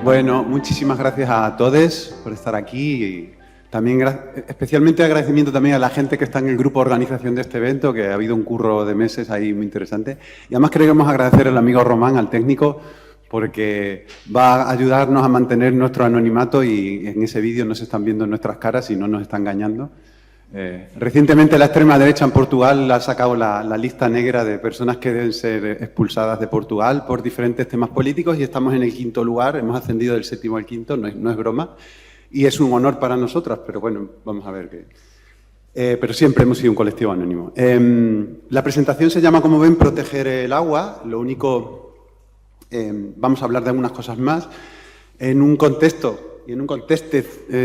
Bueno, muchísimas gracias a todos por estar aquí y también especialmente agradecimiento también a la gente que está en el grupo de organización de este evento, que ha habido un curro de meses ahí muy interesante. Y además queremos agradecer al amigo Román, al técnico, porque va a ayudarnos a mantener nuestro anonimato y en ese vídeo no se están viendo nuestras caras y no nos está engañando. Recientemente la extrema derecha en Portugal ha sacado la lista negra de personas que deben ser expulsadas de Portugal por diferentes temas políticos y estamos en el 5º lugar, hemos ascendido del 7º al 5º, no es broma, y es un honor para nosotras, pero bueno, vamos a ver qué. Pero siempre hemos sido un colectivo anónimo. La presentación se llama, como ven, Proteger el agua. Lo único, vamos a hablar de algunas cosas más. En un contexto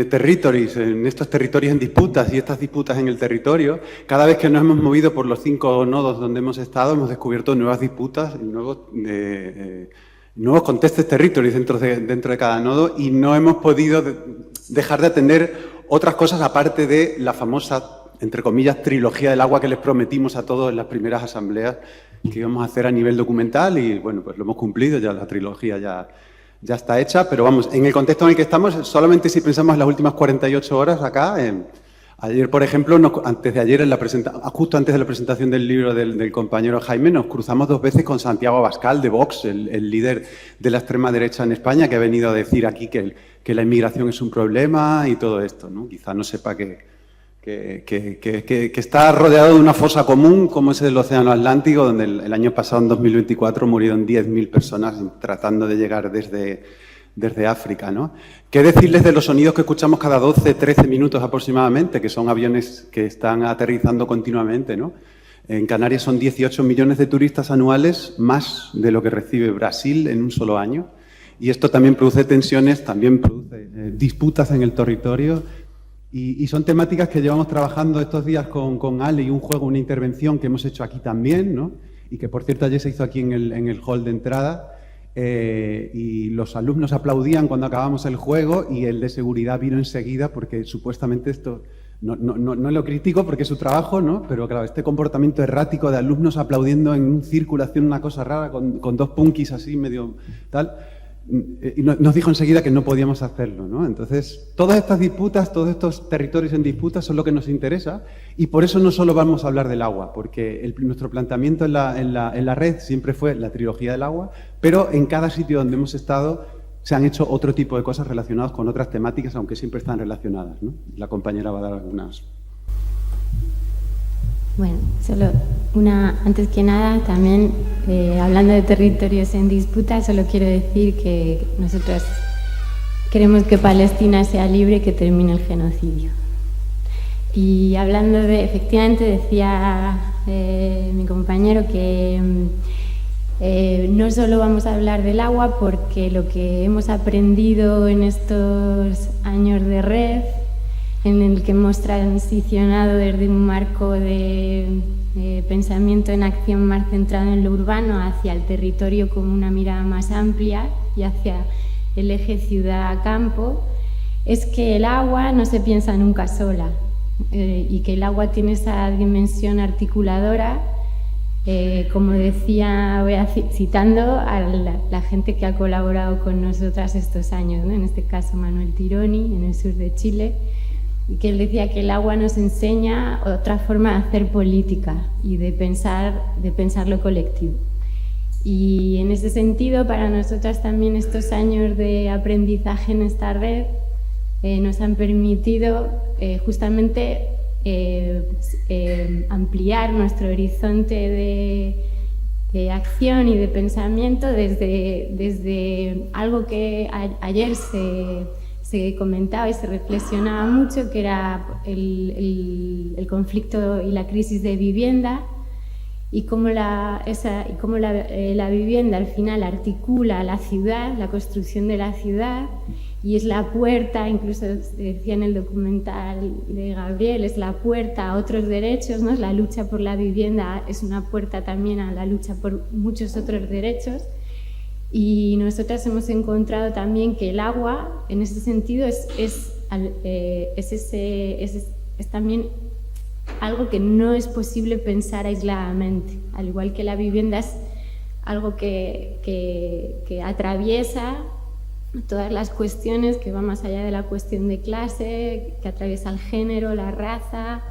territories, en estos territorios en disputas y estas disputas en el territorio, cada vez que nos hemos movido por los 5 nodos donde hemos estado, hemos descubierto nuevas disputas, nuevos contextos territories dentro de cada nodo y no hemos podido dejar de atender otras cosas aparte de la famosa, entre comillas, trilogía del agua que les prometimos a todos en las primeras asambleas que íbamos a hacer a nivel documental y, bueno, pues lo hemos cumplido, ya la trilogía ya está hecha, pero vamos, en el contexto en el que estamos, solamente si pensamos en las últimas 48 horas acá, ayer, por ejemplo, justo antes de la presentación del libro del compañero Jaime, nos cruzamos 2 veces con Santiago Abascal de Vox, el líder de la extrema derecha en España, que ha venido a decir aquí que la inmigración es un problema y todo esto, ¿no? Quizá no sepa que está rodeado de una fosa común como es el Océano Atlántico, donde el año pasado, en 2024, murieron 10.000 personas tratando de llegar desde África, ¿no? ¿Qué decirles de los sonidos que escuchamos cada 12-13 minutos aproximadamente, que son aviones que están aterrizando continuamente, ¿no? En Canarias son 18 millones de turistas anuales, más de lo que recibe Brasil en un solo año. Y esto también produce tensiones, también produce disputas en el territorio. Y son temáticas que llevamos trabajando estos días con Ale y un juego, una intervención que hemos hecho aquí también, ¿no? Y que, por cierto, ayer se hizo aquí en el hall de entrada. Y los alumnos aplaudían cuando acabamos el juego y el de seguridad vino enseguida porque supuestamente esto... No lo critico porque es su trabajo, ¿no? Pero claro, este comportamiento errático de alumnos aplaudiendo en un círculo, haciendo una cosa rara con 2 punkis así medio tal... Y nos dijo enseguida que no podíamos hacerlo, ¿no? Entonces, todas estas disputas, todos estos territorios en disputa son lo que nos interesa y por eso no solo vamos a hablar del agua, porque nuestro planteamiento en la red siempre fue la trilogía del agua, pero en cada sitio donde hemos estado se han hecho otro tipo de cosas relacionadas con otras temáticas, aunque siempre están relacionadas, ¿no? La compañera va a dar algunas. Bueno, antes que nada, también hablando de territorios en disputa, solo quiero decir que nosotros queremos que Palestina sea libre y que termine el genocidio. Y hablando efectivamente, decía mi compañero que no solo vamos a hablar del agua, porque lo que hemos aprendido en estos años de red, en el que hemos transicionado desde un marco de pensamiento en acción más centrado en lo urbano hacia el territorio como una mirada más amplia y hacia el eje ciudad-campo, es que el agua no se piensa nunca sola y que el agua tiene esa dimensión articuladora, como decía, citando a la gente que ha colaborado con nosotras estos años, ¿no? En este caso Manuel Tironi, en el sur de Chile, y que él decía que el agua nos enseña otra forma de hacer política y de pensar lo colectivo. Y en ese sentido, para nosotras también estos años de aprendizaje en esta red nos han permitido justamente ampliar nuestro horizonte de acción y de pensamiento desde algo que ayer se comentaba y se reflexionaba mucho, que era el conflicto y la crisis de vivienda, y cómo la vivienda al final articula la ciudad, la construcción de la ciudad, y es la puerta, incluso se decía en el documental de Gabriel, es la puerta a otros derechos, ¿no? La lucha por la vivienda es una puerta también a la lucha por muchos otros derechos. Y nosotras hemos encontrado también que el agua, en ese sentido, es también algo que no es posible pensar aisladamente, al igual que la vivienda es algo que atraviesa todas las cuestiones que van más allá de la cuestión de clase, que atraviesa el género, la raza.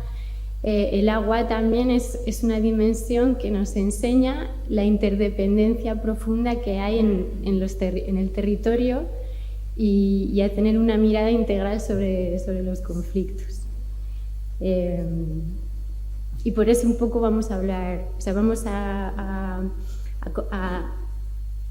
El agua también es una dimensión que nos enseña la interdependencia profunda que hay en el territorio y a tener una mirada integral sobre los conflictos. Y por eso un poco vamos a hablar, o sea, vamos a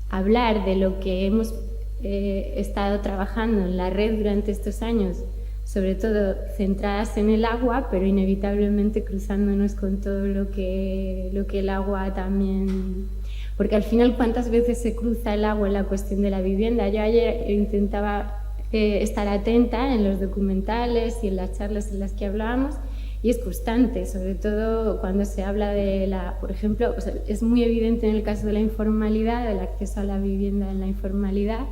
hablar de lo que hemos estado trabajando en la red durante estos años, sobre todo centradas en el agua, pero inevitablemente cruzándonos con todo lo que el agua también... Porque al final, ¿cuántas veces se cruza el agua en la cuestión de la vivienda? Yo ayer intentaba estar atenta en los documentales y en las charlas en las que hablábamos, y es constante, sobre todo cuando se habla de por ejemplo, o sea, es muy evidente en el caso de la informalidad, del acceso a la vivienda en la informalidad,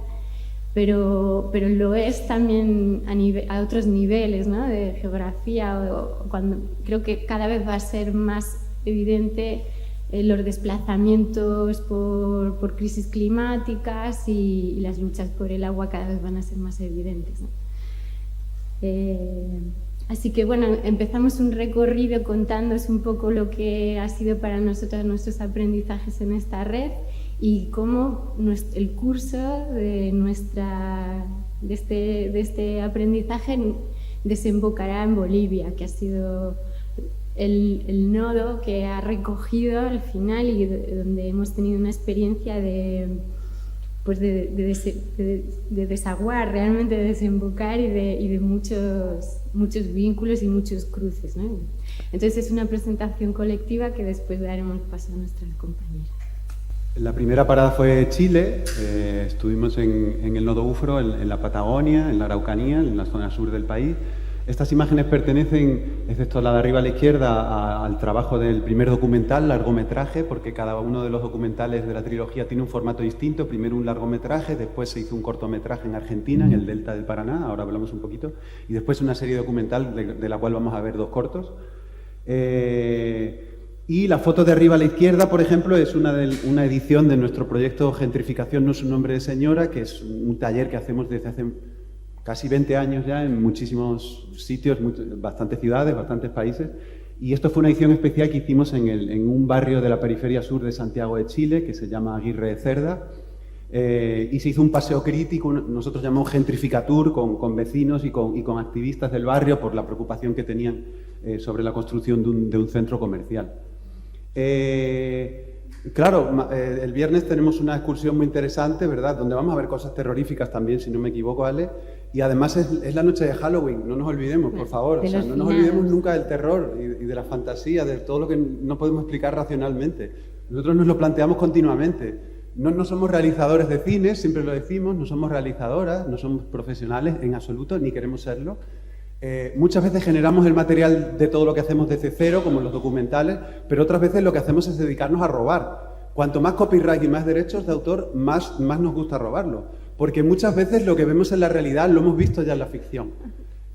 pero lo es también a otros niveles, ¿no? De geografía, creo que cada vez va a ser más evidente los desplazamientos por crisis climáticas y las luchas por el agua cada vez van a ser más evidentes, ¿no? Así que bueno, empezamos un recorrido contándoos un poco lo que ha sido para nosotros nuestros aprendizajes en esta red y cómo el curso de este aprendizaje desembocará en Bolivia, que ha sido el nodo que ha recogido al final y donde hemos tenido una experiencia de desaguar, realmente de desembocar y de muchos vínculos y muchos cruces, ¿no? Entonces es una presentación colectiva que después daremos paso a nuestras compañeras. La primera parada fue Chile. Estuvimos en el nodo Ufro, en la Patagonia, en la Araucanía, en la zona sur del país. Estas imágenes pertenecen, excepto la de arriba a la izquierda, al trabajo del primer documental, largometraje, porque cada uno de los documentales de la trilogía tiene un formato distinto. Primero un largometraje, después se hizo un cortometraje en Argentina, en el Delta del Paraná, ahora hablamos un poquito, y después una serie documental de la cual vamos a ver 2 cortos. Y la foto de arriba a la izquierda, por ejemplo, es una edición de nuestro proyecto Gentrificación no es un nombre de señora, que es un taller que hacemos desde hace casi 20 años ya en muchísimos sitios, bastantes ciudades, bastantes países. Y esto fue una edición especial que hicimos en un barrio de la periferia sur de Santiago de Chile, que se llama Aguirre de Cerda. Y se hizo un paseo crítico, nosotros llamamos Gentrificatur, con vecinos y con activistas del barrio por la preocupación que tenían sobre la construcción de un centro comercial. Claro, el viernes tenemos una excursión muy interesante, ¿verdad? Donde vamos a ver cosas terroríficas también, si no me equivoco, Ale. Y además es la noche de Halloween, no nos olvidemos, por favor. O sea, no nos olvidemos nunca del terror y de la fantasía, de todo lo que no podemos explicar racionalmente. Nosotros nos lo planteamos continuamente. No somos realizadores de cine, siempre lo decimos, no somos realizadoras, no somos profesionales en absoluto, ni queremos serlo. Muchas veces generamos el material de todo lo que hacemos desde cero, como los documentales, pero otras veces lo que hacemos es dedicarnos a robar. Cuanto más copyright y más derechos de autor, más nos gusta robarlo. Porque muchas veces lo que vemos en la realidad lo hemos visto ya en la ficción.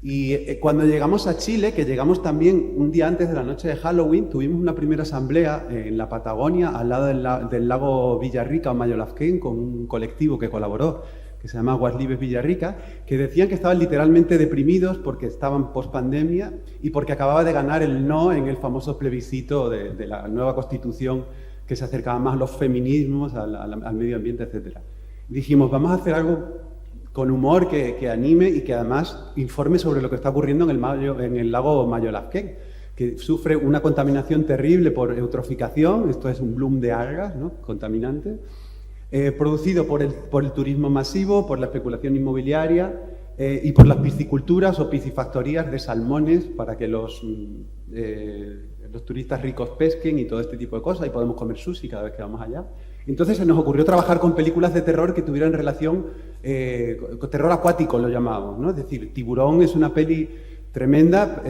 Y cuando llegamos a Chile, que llegamos también un día antes de la noche de Halloween, tuvimos una primera asamblea en la Patagonia, al lado del lago Villarrica o Mayolafquén, con un colectivo que colaboró, que se llama Aguas Libres Villarrica, que decían que estaban literalmente deprimidos porque estaban post-pandemia y porque acababa de ganar el no en el famoso plebiscito de la nueva Constitución, que se acercaba más a los feminismos, al medio ambiente, etc. Dijimos, vamos a hacer algo con humor que anime y que además informe sobre lo que está ocurriendo en el lago Mayolafquén, que sufre una contaminación terrible por eutroficación, esto es un bloom de algas, ¿no? Contaminante, producido por el turismo masivo, por la especulación inmobiliaria y por las pisciculturas o piscifactorías de salmones para que los turistas ricos pesquen y todo este tipo de cosas, y podemos comer sushi cada vez que vamos allá. Entonces se nos ocurrió trabajar con películas de terror que tuvieran relación, con terror acuático lo llamábamos, ¿no? Es decir, Tiburón es una peli tremenda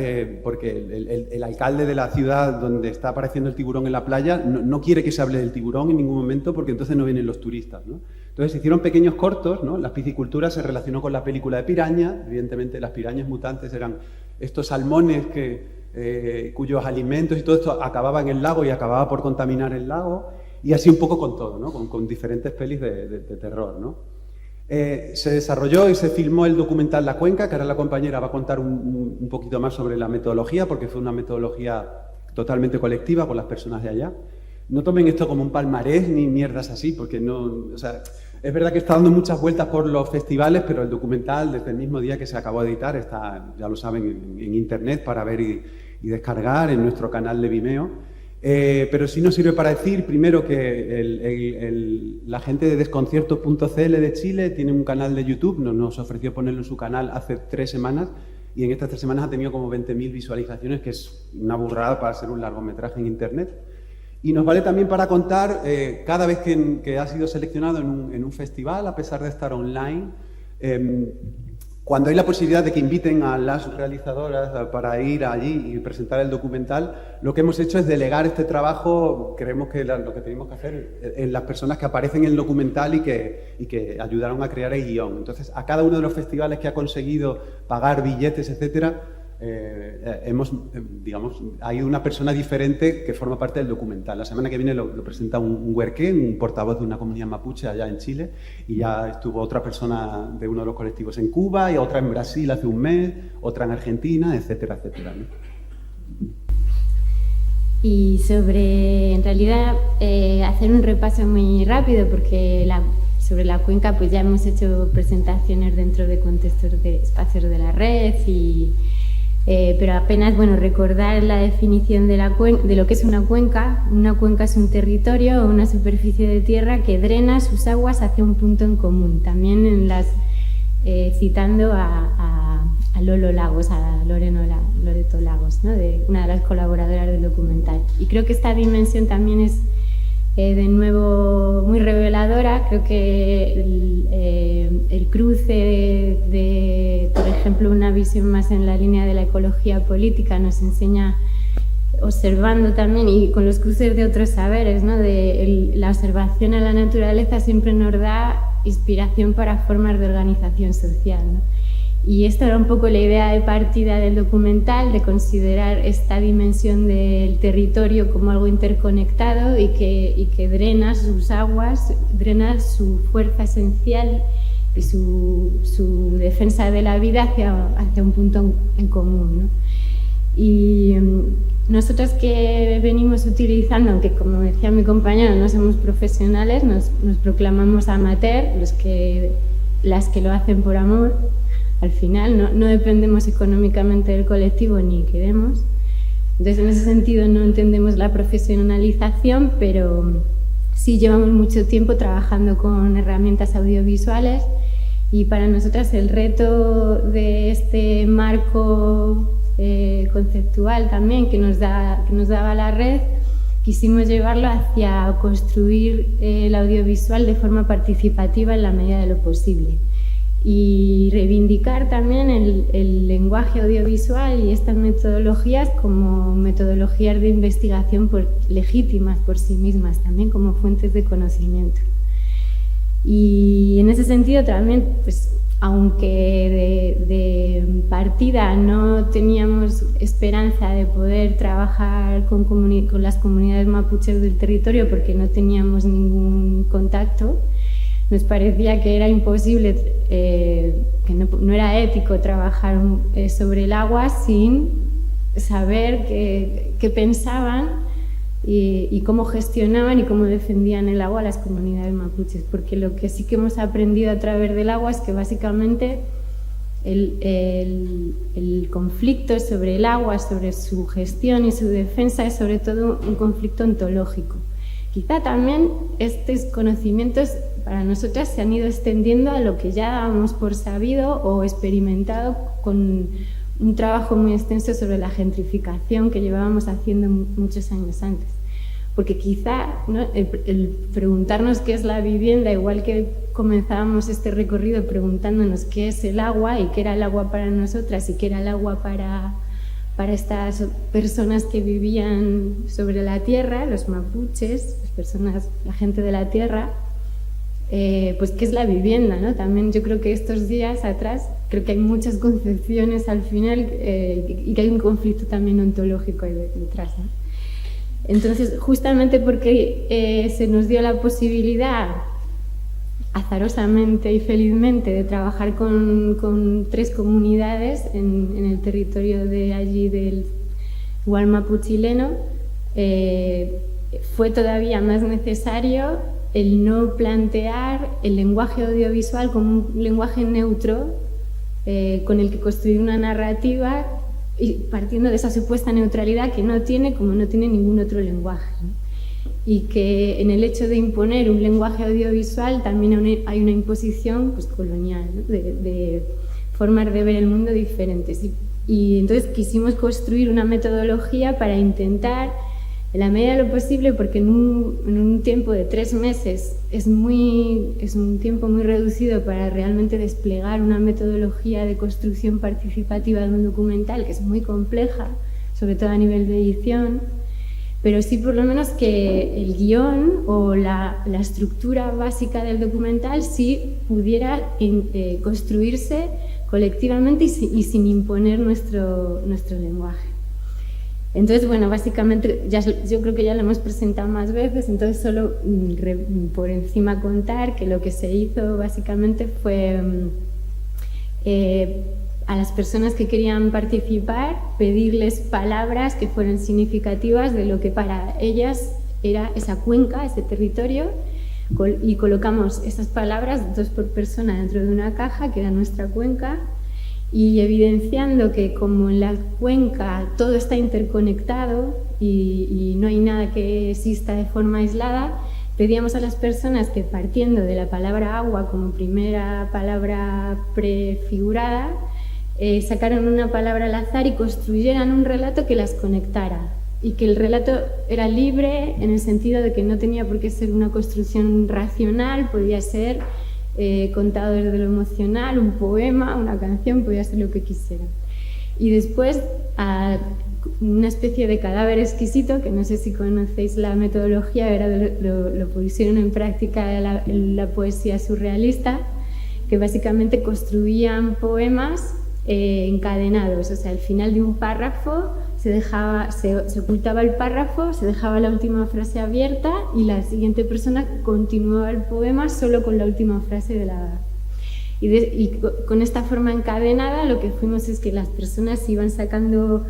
porque el alcalde de la ciudad donde está apareciendo el tiburón en la playa no quiere que se hable del tiburón en ningún momento porque entonces no vienen los turistas, ¿no? Entonces se hicieron pequeños cortos, ¿no? La piscicultura se relacionó con la película de Piraña, evidentemente las pirañas mutantes eran estos salmones cuyos alimentos y todo esto acababa en el lago y acababa por contaminar el lago, y así un poco con todo, ¿no? Con diferentes pelis de terror, ¿no? Se desarrolló y se filmó el documental La Cuenca, que ahora la compañera va a contar un poquito más sobre la metodología, porque fue una metodología totalmente colectiva por las personas de allá. No tomen esto como un palmarés ni mierdas así, porque no... O sea, es verdad que está dando muchas vueltas por los festivales, pero el documental, desde el mismo día que se acabó de editar, está, ya lo saben, en internet para ver y descargar en nuestro canal de Vimeo. Pero sí nos sirve para decir, primero, que la gente de Desconcierto.cl de Chile tiene un canal de YouTube, nos ofreció ponerlo en su canal hace 3 semanas, y en estas 3 semanas ha tenido como 20.000 visualizaciones, que es una burrada para ser un largometraje en internet. Y nos vale también para contar, cada vez que ha sido seleccionado en un festival, a pesar de estar online, cuando hay la posibilidad de que inviten a las realizadoras para ir allí y presentar el documental, lo que hemos hecho es delegar este trabajo. Creemos que lo que tenemos que hacer en las personas que aparecen en el documental y que ayudaron a crear el guión. Entonces, a cada uno de los festivales que ha conseguido pagar billetes, etcétera, hay una persona diferente que forma parte del documental. La semana que viene lo presenta un huerquén, un portavoz de una comunidad mapuche allá en Chile, y ya estuvo otra persona de uno de los colectivos en Cuba, y otra en Brasil hace un mes, otra en Argentina, etcétera, etcétera, ¿no? Y sobre, en realidad, hacer un repaso muy rápido, porque sobre la cuenca pues ya hemos hecho presentaciones dentro de contextos de espacios de la red, pero apenas, recordar la definición de lo que es una cuenca. Una cuenca es un territorio o una superficie de tierra que drena sus aguas hacia un punto en común. También citando a Lolo Lagos, a Loreto Lagos, ¿no? Una de las colaboradoras del documental. Y creo que esta dimensión también es de nuevo muy reveladora. Creo que el cruce de, por ejemplo, una visión más en la línea de la ecología política nos enseña, observando también y con los cruces de otros saberes, ¿no? La observación a la naturaleza siempre nos da inspiración para formas de organización social, ¿no? Y esta era un poco la idea de partida del documental, de considerar esta dimensión del territorio como algo interconectado y que drena sus aguas, drena su fuerza esencial y su defensa de la vida hacia un punto en común, ¿no? Y nosotros que venimos utilizando, aunque como decía mi compañero no somos profesionales, nos proclamamos amateur, las que lo hacen por amor. Al final no dependemos económicamente del colectivo ni queremos. Entonces, en ese sentido no entendemos la profesionalización, pero sí llevamos mucho tiempo trabajando con herramientas audiovisuales, y para nosotras el reto de este marco conceptual también que nos daba la red, quisimos llevarlo hacia construir el audiovisual de forma participativa en la medida de lo posible. Y reivindicar también el lenguaje audiovisual y estas metodologías como metodologías de investigación legítimas por sí mismas, también como fuentes de conocimiento. Y en ese sentido también, pues, aunque de partida no teníamos esperanza de poder trabajar con las comunidades mapuches del territorio porque no teníamos ningún contacto, nos parecía que era imposible, que no era ético trabajar sobre el agua sin saber qué pensaban y cómo gestionaban y cómo defendían el agua las comunidades mapuches. Porque lo que sí que hemos aprendido a través del agua es que básicamente el conflicto sobre el agua, sobre su gestión y su defensa, es sobre todo un conflicto ontológico. Quizá también estos conocimientos para nosotras se han ido extendiendo a lo que ya dábamos por sabido o experimentado con un trabajo muy extenso sobre la gentrificación que llevábamos haciendo muchos años antes. Porque quizá, ¿no?, el preguntarnos qué es la vivienda, igual que comenzábamos este recorrido preguntándonos qué es el agua y qué era el agua para nosotras y qué era el agua para estas personas que vivían sobre la tierra, los mapuches, la gente de la tierra, pues qué es la vivienda, ¿no? También yo creo que estos días atrás creo que hay muchas concepciones al final y que hay un conflicto también ontológico ahí detrás, ¿no? Entonces, justamente porque se nos dio la posibilidad azarosamente y felizmente de trabajar con 3 comunidades en el territorio de allí del Gualmapu chileno, fue todavía más necesario el no plantear el lenguaje audiovisual como un lenguaje neutro con el que construir una narrativa, y partiendo de esa supuesta neutralidad que no tiene, como no tiene ningún otro lenguaje, ¿no? Y que en el hecho de imponer un lenguaje audiovisual también hay una imposición pues, colonial, ¿no? de formas de ver el mundo diferentes. Y entonces quisimos construir una metodología para intentar, en la medida de lo posible, porque en un tiempo de 3 meses es un tiempo muy reducido para realmente desplegar una metodología de construcción participativa de un documental que es muy compleja, sobre todo a nivel de edición, pero sí por lo menos que el guión o la estructura básica del documental sí pudiera construirse colectivamente y sin imponer nuestro lenguaje. Entonces, bueno, básicamente yo creo que ya lo hemos presentado más veces, entonces solo por encima contar que lo que se hizo básicamente fue a las personas que querían participar pedirles palabras que fueran significativas de lo que para ellas era esa cuenca, ese territorio, y colocamos esas palabras 2 por persona dentro de una caja que era nuestra cuenca, y evidenciando que como en la cuenca todo está interconectado y no hay nada que exista de forma aislada, pedíamos a las personas que, partiendo de la palabra agua como primera palabra prefigurada, sacaran una palabra al azar y construyeran un relato que las conectara, y que el relato era libre en el sentido de que no tenía por qué ser una construcción racional, podía ser contado desde lo emocional, un poema, una canción, podía ser lo que quisieran. Y después, a una especie de cadáver exquisito, que no sé si conocéis la metodología, lo pusieron en práctica la poesía surrealista, que básicamente construían poemas encadenados, o sea, al final de un párrafo se ocultaba el párrafo, se dejaba la última frase abierta y la siguiente persona continuaba el poema solo con la última frase de la... Y con esta forma encadenada lo que fuimos es que las personas iban sacando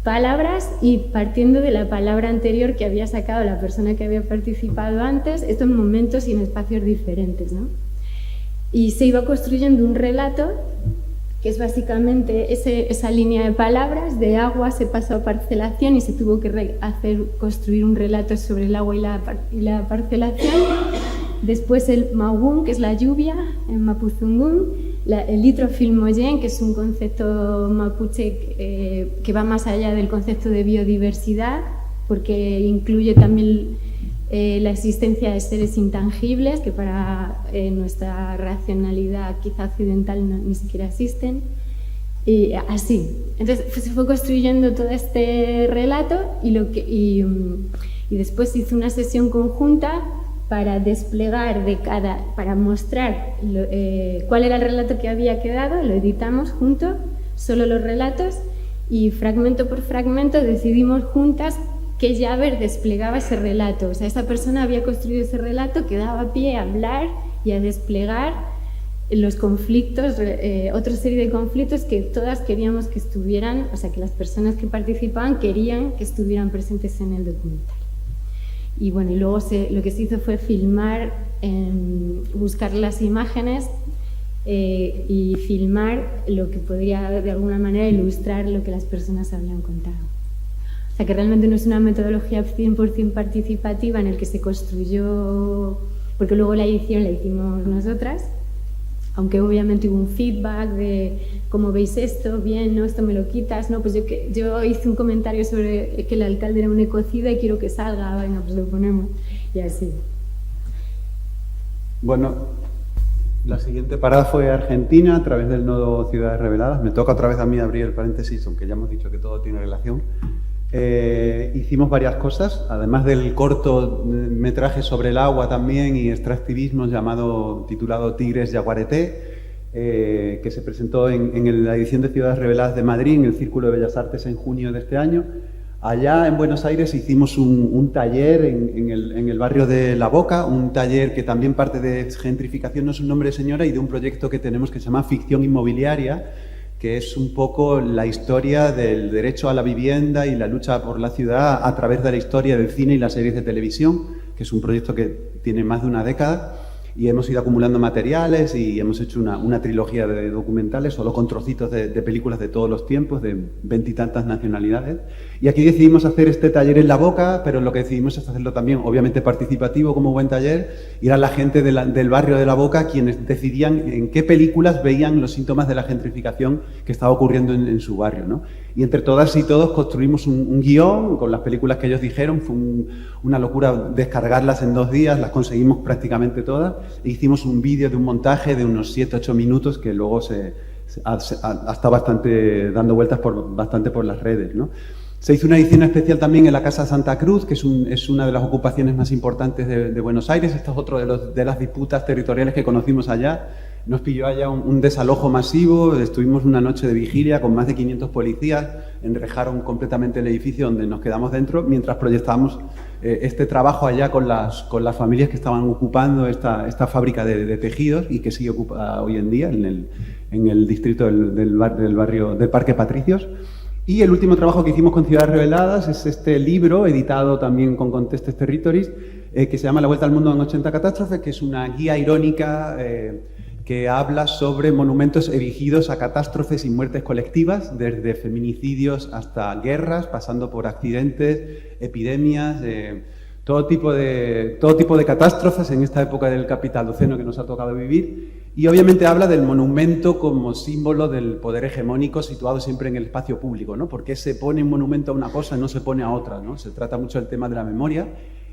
palabras y partiendo de la palabra anterior que había sacado la persona que había participado antes, esto en momentos y en espacios diferentes, ¿no? Y se iba construyendo un relato que es básicamente esa línea de palabras. De agua se pasó a parcelación y se tuvo que construir un relato sobre el agua y la parcelación. Después el Mawun, que es la lluvia en Mapuzungún, el Litrofilmoyen, que es un concepto mapuche que va más allá del concepto de biodiversidad, porque incluye también la existencia de seres intangibles que para nuestra racionalidad quizá occidental ni siquiera existen, y así. Entonces se fue construyendo todo este relato y después se hizo una sesión conjunta para desplegar para mostrar cuál era el relato que había quedado, lo editamos juntos, solo los relatos, y fragmento por fragmento decidimos juntas qué llave desplegaba ese relato. O sea, esa persona había construido ese relato que daba pie a hablar y a desplegar los conflictos, otra serie de conflictos que todas queríamos que estuvieran, o sea, que las personas que participaban querían que estuvieran presentes en el documental. Y bueno, y luego lo que se hizo fue filmar, buscar las imágenes y filmar lo que podría de alguna manera ilustrar lo que las personas habían contado. O sea, que realmente no es una metodología 100% participativa en el que se construyó, porque luego la edición la hicimos nosotras, aunque obviamente hubo un feedback de cómo veis esto, bien, no, esto me lo quitas, no, pues yo hice un comentario sobre que el alcalde era un ecocida y quiero que salga, venga, pues lo ponemos, y así. Bueno, la siguiente parada fue Argentina, a través del nodo Ciudades Reveladas. Me toca otra vez a mí abrir el paréntesis, aunque ya hemos dicho que todo tiene relación. Hicimos varias cosas, además del cortometraje sobre el agua también y extractivismo titulado Tigres Yaguareté, que se presentó en la edición de Ciudades Reveladas de Madrid, en el Círculo de Bellas Artes en junio de este año. Allá en Buenos Aires hicimos un taller en el barrio de La Boca, un taller que también parte de Gentrificación no es un nombre de señora y de un proyecto que tenemos que se llama Ficción Inmobiliaria, que es un poco la historia del derecho a la vivienda y la lucha por la ciudad a través de la historia del cine y las series de televisión, que es un proyecto que tiene más de una década. Y hemos ido acumulando materiales y hemos hecho una trilogía de documentales, solo con trocitos de películas de todos los tiempos, de 20 y tantas nacionalidades. Y aquí decidimos hacer este taller en La Boca, pero lo que decidimos es hacerlo también, obviamente participativo como buen taller, y era la gente del barrio de La Boca quienes decidían en qué películas veían los síntomas de la gentrificación que estaba ocurriendo en su barrio, ¿no? Y entre todas y todos construimos un guión con las películas que ellos dijeron. Fue una locura descargarlas en 2 días, las conseguimos prácticamente todas. E hicimos un vídeo de un montaje de unos 7-8 minutos que luego ha estado dando vueltas bastante por las redes, ¿no? Se hizo una edición especial también en la Casa Santa Cruz, que es una de las ocupaciones más importantes de Buenos Aires. Esto es otro de las disputas territoriales que conocimos allá. Nos pilló allá un desalojo masivo, estuvimos una noche de vigilia con más de 500 policías, enrejaron completamente el edificio donde nos quedamos dentro, mientras proyectábamos este trabajo allá con las familias que estaban ocupando esta fábrica de tejidos y que sigue ocupada hoy en día en el distrito del barrio del Parque Patricios. Y el último trabajo que hicimos con Ciudades Reveladas es este libro, editado también con Contestes Territories, que se llama La Vuelta al Mundo en 80 Catástrofes, que es una guía irónica que habla sobre monumentos erigidos a catástrofes y muertes colectivas, desde feminicidios hasta guerras, pasando por accidentes, epidemias, todo tipo de catástrofes en esta época del Capitaldoceno que nos ha tocado vivir. Y obviamente habla del monumento como símbolo del poder hegemónico situado siempre en el espacio público, ¿no? ¿Por qué se pone un monumento a una cosa y no se pone a otra, ¿no? Se trata mucho del tema de la memoria.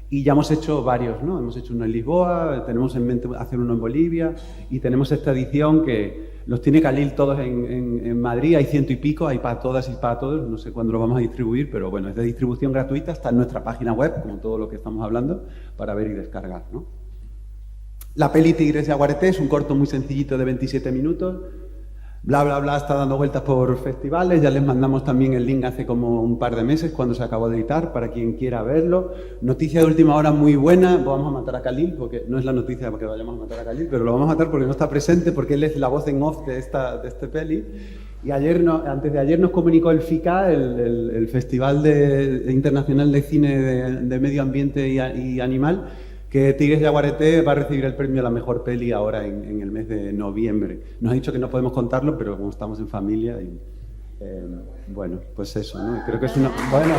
Y ya hemos hecho varios, ¿no? Hemos hecho uno en Lisboa, tenemos en mente hacer uno en Bolivia y tenemos esta edición que los tiene Khalil todos en Madrid, hay 100 y pico, hay para todas y para todos, no sé cuándo lo vamos a distribuir, pero bueno, es de distribución gratuita, está en nuestra página web, como todo lo que estamos hablando, para ver y descargar, ¿no? La peli Tigres de Yaguareté es un corto muy sencillito de 27 minutos, Bla Bla Bla está dando vueltas por festivales, ya les mandamos también el link hace como un par de meses cuando se acabó de editar para quien quiera verlo. Noticia de última hora muy buena, vamos a matar a Khalil, porque no es la noticia porque vayamos a matar a Khalil, pero lo vamos a matar porque no está presente, porque él es la voz en off de este peli. Y antes de ayer nos comunicó el FICA, el Festival Internacional de Cine de Medio Ambiente y Animal, que Tigres de Yaguareté va a recibir el premio a la mejor peli ahora en el mes de noviembre. Nos ha dicho que no podemos contarlo, pero como estamos en familia, y, bueno, pues eso, ¿no? Creo que es una... Bueno.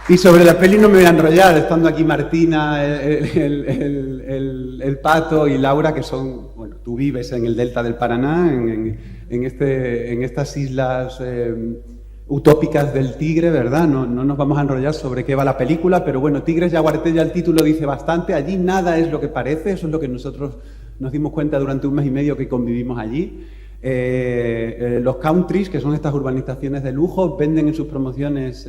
Y sobre la peli no me voy a enrollar, estando aquí Martina, el Pato y Laura, que son, bueno, tú vives en el delta del Paraná, en estas islas... utópicas del Tigre, ¿verdad? No nos vamos a enrollar sobre qué va la película, pero bueno, Tigres de Yaguareté ya el título dice bastante. Allí nada es lo que parece, eso es lo que nosotros nos dimos cuenta durante un mes y medio que convivimos allí. Los countries, que son estas urbanizaciones de lujo, venden en sus promociones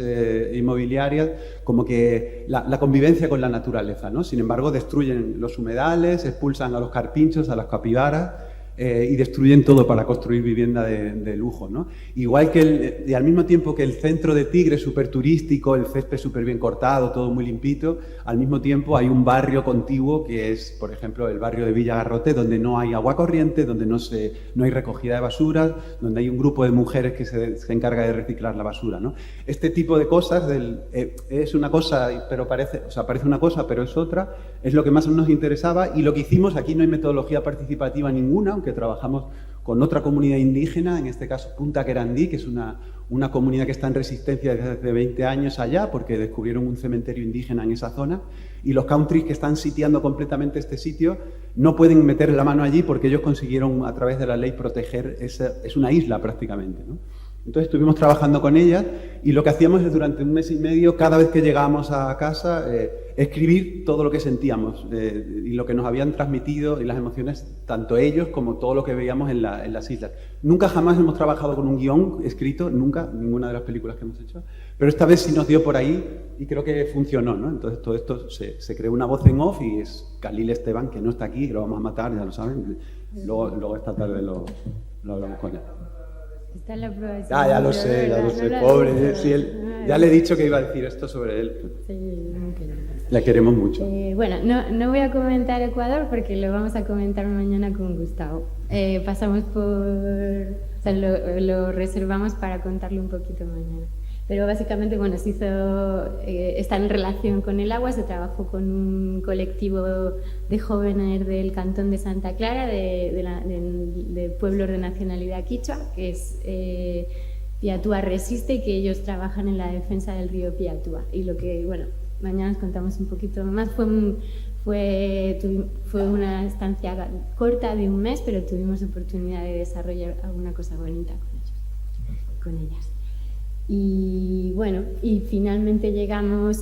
inmobiliarias como que la convivencia con la naturaleza, ¿no? Sin embargo, destruyen los humedales, expulsan a los carpinchos, a las capibaras, y destruyen todo para construir vivienda de lujo, ¿no? Igual que y al mismo tiempo que el centro de Tigre es súper turístico, el césped súper bien cortado, todo muy limpito, al mismo tiempo hay un barrio contiguo que es, por ejemplo, el barrio de Villa Garrote, donde no hay agua corriente, donde no hay recogida de basuras, donde hay un grupo de mujeres que se encarga de reciclar la basura, ¿no? Este tipo de cosas es una cosa, pero parece una cosa, pero es otra, es lo que más nos interesaba. Y lo que hicimos, aquí no hay metodología participativa ninguna, que trabajamos con otra comunidad indígena, en este caso Punta Querandí, que es una comunidad que está en resistencia desde hace 20 años allá, porque descubrieron un cementerio indígena en esa zona, y los countries que están sitiando completamente este sitio no pueden meter la mano allí porque ellos consiguieron a través de la ley proteger, es una isla prácticamente, ¿no? Entonces estuvimos trabajando con ellas y lo que hacíamos es durante un mes y medio, cada vez que llegábamos a casa, escribir todo lo que sentíamos y lo que nos habían transmitido y las emociones, tanto ellos como todo lo que veíamos en las islas. Nunca jamás hemos trabajado con un guión escrito, nunca, ninguna de las películas que hemos hecho, pero esta vez sí nos dio por ahí y creo que funcionó, ¿no? Entonces todo esto se creó una voz en off y es Khalil Esteban, que no está aquí, que lo vamos a matar, ya lo saben, luego esta tarde lo lo hablamos con él. Está en la prueba. Ya lo sé, pobre. Sí, ya le he dicho que iba a decir esto sobre él. Sí, muy querido. La queremos mucho. Bueno, no voy a comentar Ecuador porque lo vamos a comentar mañana con Gustavo. Pasamos por... O sea, lo reservamos para contarlo un poquito mañana. Pero básicamente, bueno, se hizo... está en relación con el agua, se trabajó con un colectivo de jóvenes del cantón de Santa Clara, de pueblos de nacionalidad quichua, que es... Piatúa Resiste, y que ellos trabajan en la defensa del río Piatúa. Y lo que, bueno, mañana os contamos un poquito más. Fue una estancia corta de un mes, pero tuvimos oportunidad de desarrollar alguna cosa bonita con ellas. Y bueno, y finalmente llegamos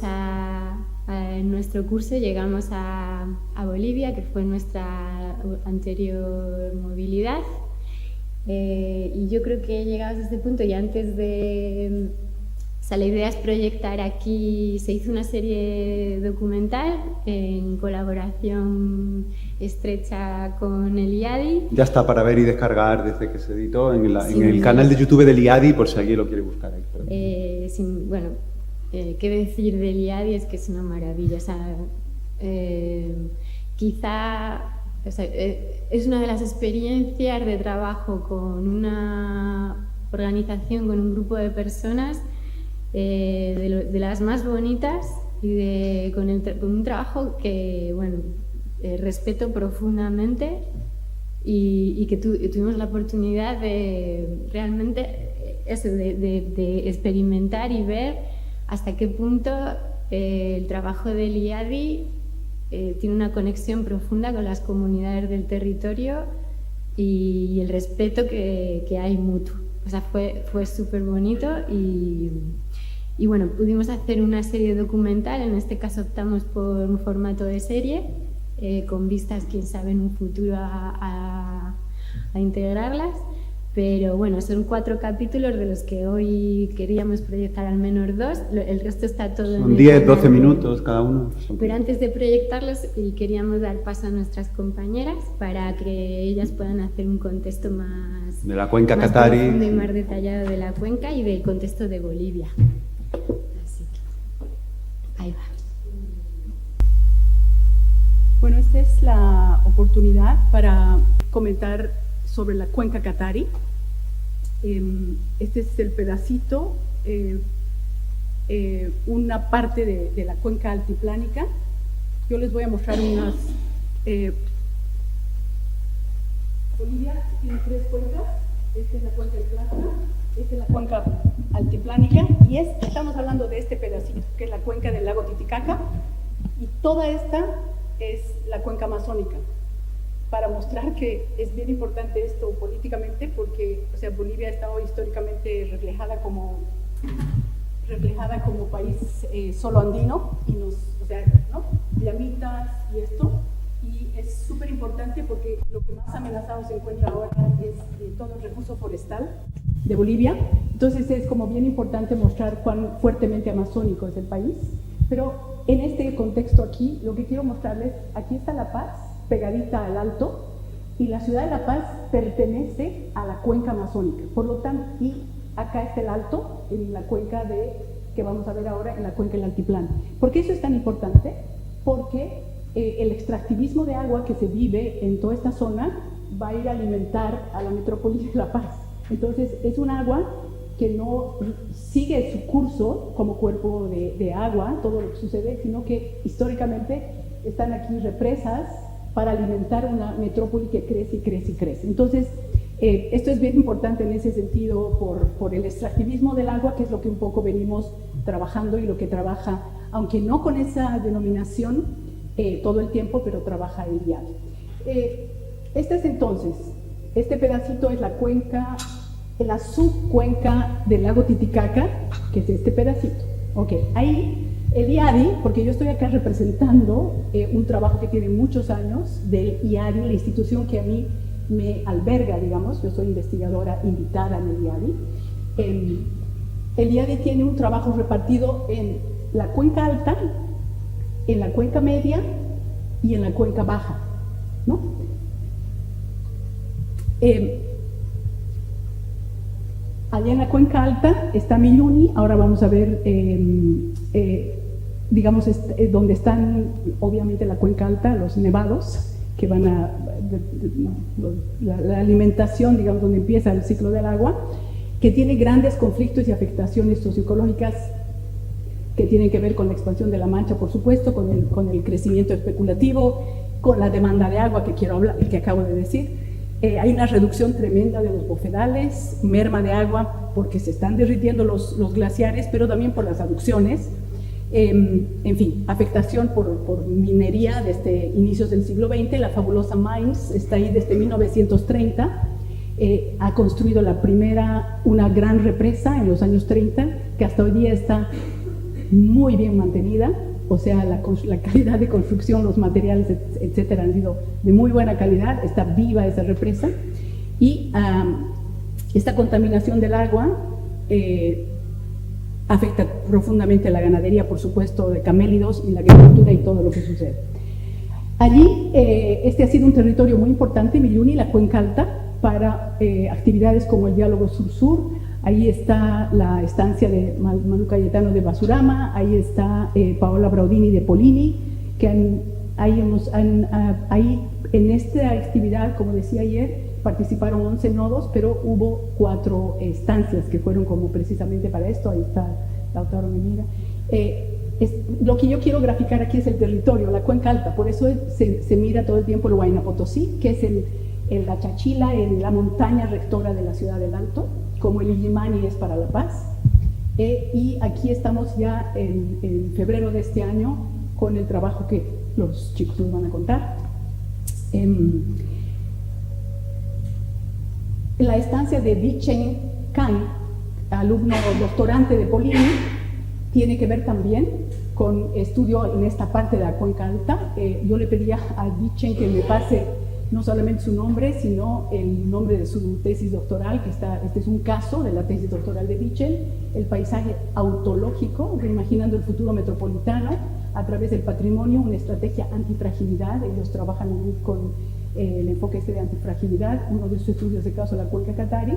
en nuestro curso llegamos a Bolivia, que fue nuestra anterior movilidad. Y yo creo que llegados a este punto, y antes de... O sea, la idea es proyectar aquí, se hizo una serie documental en colaboración estrecha con el IADI. Ya está para ver y descargar desde que se editó en el canal de YouTube del IADI, por si alguien lo quiere buscar ahí. Bueno, qué decir del IADI es que es una maravilla. O sea, quizá... O sea, es una de las experiencias de trabajo con una organización, con un grupo de personas de las más bonitas y con un trabajo que, bueno, respeto profundamente y que tuvimos la oportunidad de realmente eso, de experimentar y ver hasta qué punto el trabajo del IADI tiene una conexión profunda con las comunidades del territorio y el respeto que hay mutuo. O sea, fue súper bonito y bueno, pudimos hacer una serie documental. En este caso optamos por un formato de serie, con vistas, quién sabe, en un futuro a integrarlas. Pero bueno, son 4 capítulos de los que hoy queríamos proyectar al menos 2. El resto está todo en 10, 12 minutos cada uno. Pero antes de proyectarlos, queríamos dar paso a nuestras compañeras para que ellas puedan hacer un contexto más de la cuenca más catarí profundo y más detallado de la cuenca y del contexto de Bolivia. Así que ahí va. Bueno, esta es la oportunidad para comentar sobre la cuenca catarí. Este es el pedacito, una parte de la cuenca altiplánica. Yo les voy a mostrar unas... Bolivia tiene 3 cuencas. Esta es la cuenca del Plata, esta es la cuenca altiplánica, y estamos hablando de este pedacito, que es la cuenca del lago Titicaca, y toda esta es la cuenca amazónica, para mostrar que es bien importante esto políticamente, porque, o sea, Bolivia ha estado históricamente reflejada como país solo andino, y o sea, ¿no? Llamitas y esto, y es súper importante porque lo que más amenazado se encuentra ahora es todo el recurso forestal de Bolivia. Entonces es como bien importante mostrar cuán fuertemente amazónico es el país. Pero en este contexto aquí, lo que quiero mostrarles, aquí está La Paz, pegadita al Alto, y la ciudad de La Paz pertenece a la cuenca amazónica. Por lo tanto, y acá está el Alto, en la cuenca que vamos a ver ahora, en la cuenca del Altiplano. ¿Por qué eso es tan importante? Porque el extractivismo de agua que se vive en toda esta zona va a ir a alimentar a la metrópoli de La Paz. Entonces, es un agua que no sigue su curso como cuerpo de agua, todo lo que sucede, sino que históricamente están aquí represas para alimentar una metrópoli que crece y crece y crece. Entonces, esto es bien importante en ese sentido por el extractivismo del agua, que es lo que un poco venimos trabajando y lo que trabaja, aunque no con esa denominación todo el tiempo, pero trabaja el diario. Este es entonces, este pedacito es la cuenca, la subcuenca del lago Titicaca, que es este pedacito. Ok, ahí el IADI, porque yo estoy acá representando un trabajo que tiene muchos años del IADI, la institución que a mí me alberga, digamos, yo soy investigadora invitada en el IADI. El IADI tiene un trabajo repartido en la cuenca alta, en la cuenca media y en la cuenca baja, ¿no? Allá en la cuenca alta está Milluni, ahora vamos a ver, digamos, donde están obviamente la cuenca alta, los nevados, que van a, la alimentación, digamos, donde empieza el ciclo del agua, que tiene grandes conflictos y afectaciones socioecológicas que tienen que ver con la expansión de la mancha, por supuesto, con el crecimiento especulativo, con la demanda de agua que quiero hablar, que acabo de decir. Hay una reducción tremenda de los bofedales, merma de agua porque se están derritiendo los glaciares, pero también por las aducciones. En fin, afectación por minería desde inicios del siglo XX. La fabulosa Mines está ahí desde 1930. Ha construido una gran represa en los años 30, que hasta hoy día está muy bien mantenida. O sea, la calidad de construcción, los materiales, etcétera, han sido de muy buena calidad. Está viva esa represa. Y esta contaminación del agua afecta profundamente a la ganadería, por supuesto, de camélidos y la agricultura y todo lo que sucede. Allí, este ha sido un territorio muy importante, Milluni, la cuenca alta, para actividades como el diálogo sur-sur. Ahí está la estancia de Manu Cayetano de Basurama, ahí está Paola Braudini de Polini, que ahí en esta actividad, como decía ayer, participaron 11 nodos, pero hubo 4 estancias que fueron como precisamente para esto. Ahí está Lautaro Menira. Lo que yo quiero graficar aquí es el territorio, la cuenca alta, por eso se mira todo el tiempo el Huayna Potosí, que es la Chachila, la montaña rectora de la ciudad del Alto, como el Illimani es para La Paz. Y aquí estamos ya en febrero de este año con el trabajo que los chicos nos van a contar. La estancia de Vichen Kang, alumno doctorante de Polini, tiene que ver también con estudio en esta parte de la cuenca alta. Yo le pedía a Vichen que me pase no solamente su nombre, sino el nombre de su tesis doctoral, que este es un caso de la tesis doctoral de Vichen, el paisaje autológico, reimaginando el futuro metropolitano a través del patrimonio, una estrategia antifragilidad. Ellos trabajan con el enfoque de antifragilidad, uno de sus estudios de caso la cuenca Catari.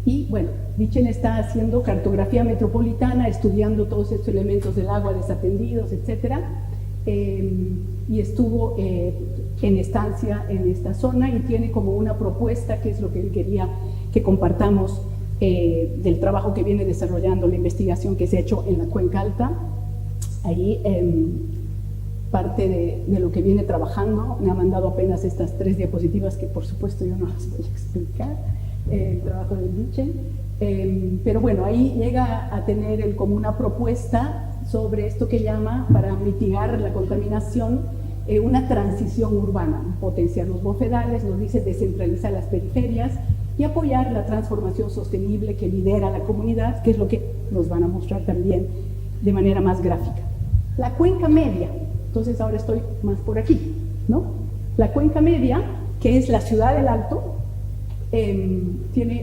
Y bueno, Vichen está haciendo cartografía metropolitana, estudiando todos estos elementos del agua, desatendidos, etcétera. Y estuvo en estancia en esta zona y tiene como una propuesta, que es lo que él quería que compartamos, del trabajo que viene desarrollando, la investigación que se ha hecho en la cuenca alta. Ahí parte de lo que viene trabajando. Me ha mandado apenas estas 3 diapositivas que por supuesto yo no las voy a explicar, el trabajo de Vichen, pero bueno, ahí llega a tener él como una propuesta sobre esto que llama, para mitigar la contaminación, una transición urbana, potenciar los bofedales, nos dice descentralizar las periferias y apoyar la transformación sostenible que lidera la comunidad, que es lo que nos van a mostrar también de manera más gráfica. La cuenca media, entonces ahora estoy más por aquí, ¿no? La cuenca media, que es la ciudad del Alto,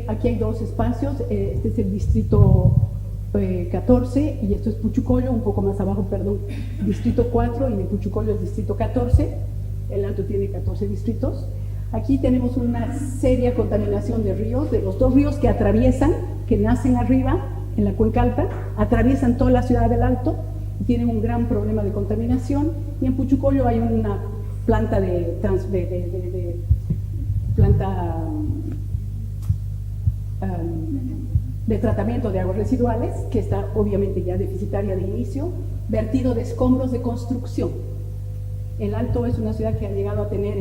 aquí hay 2 espacios, este es el distrito 14 y esto es Puchucollo, un poco más abajo, perdón, distrito 4 y de Puchucollo es distrito 14, el Alto tiene 14 distritos. Aquí tenemos una seria contaminación de ríos, de los 2 ríos que atraviesan, que nacen arriba en la cuenca alta, atraviesan toda la ciudad del Alto y tienen un gran problema de contaminación. Y en Puchucollo hay una planta de tratamiento de aguas residuales, que está obviamente ya deficitaria de inicio, vertido de escombros de construcción. El Alto es una ciudad que ha llegado a tener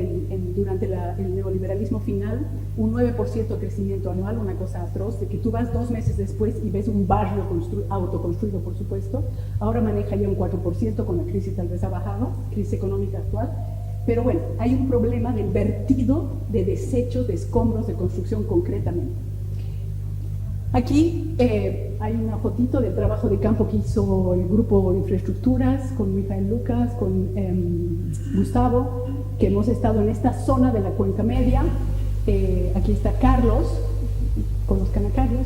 durante el neoliberalismo final un 9% de crecimiento anual, una cosa atroz, de que tú vas 2 meses después y ves un barrio autoconstruido, por supuesto. Ahora maneja ya un 4%, con la crisis tal vez ha bajado, crisis económica actual. Pero bueno, hay un problema del vertido de desechos, de escombros de construcción concretamente. Aquí hay una fotito del trabajo de campo que hizo el grupo de infraestructuras con Mijael Lucas, con Gustavo, que hemos estado en esta zona de la cuenca media. Aquí está Carlos, con los canacarios,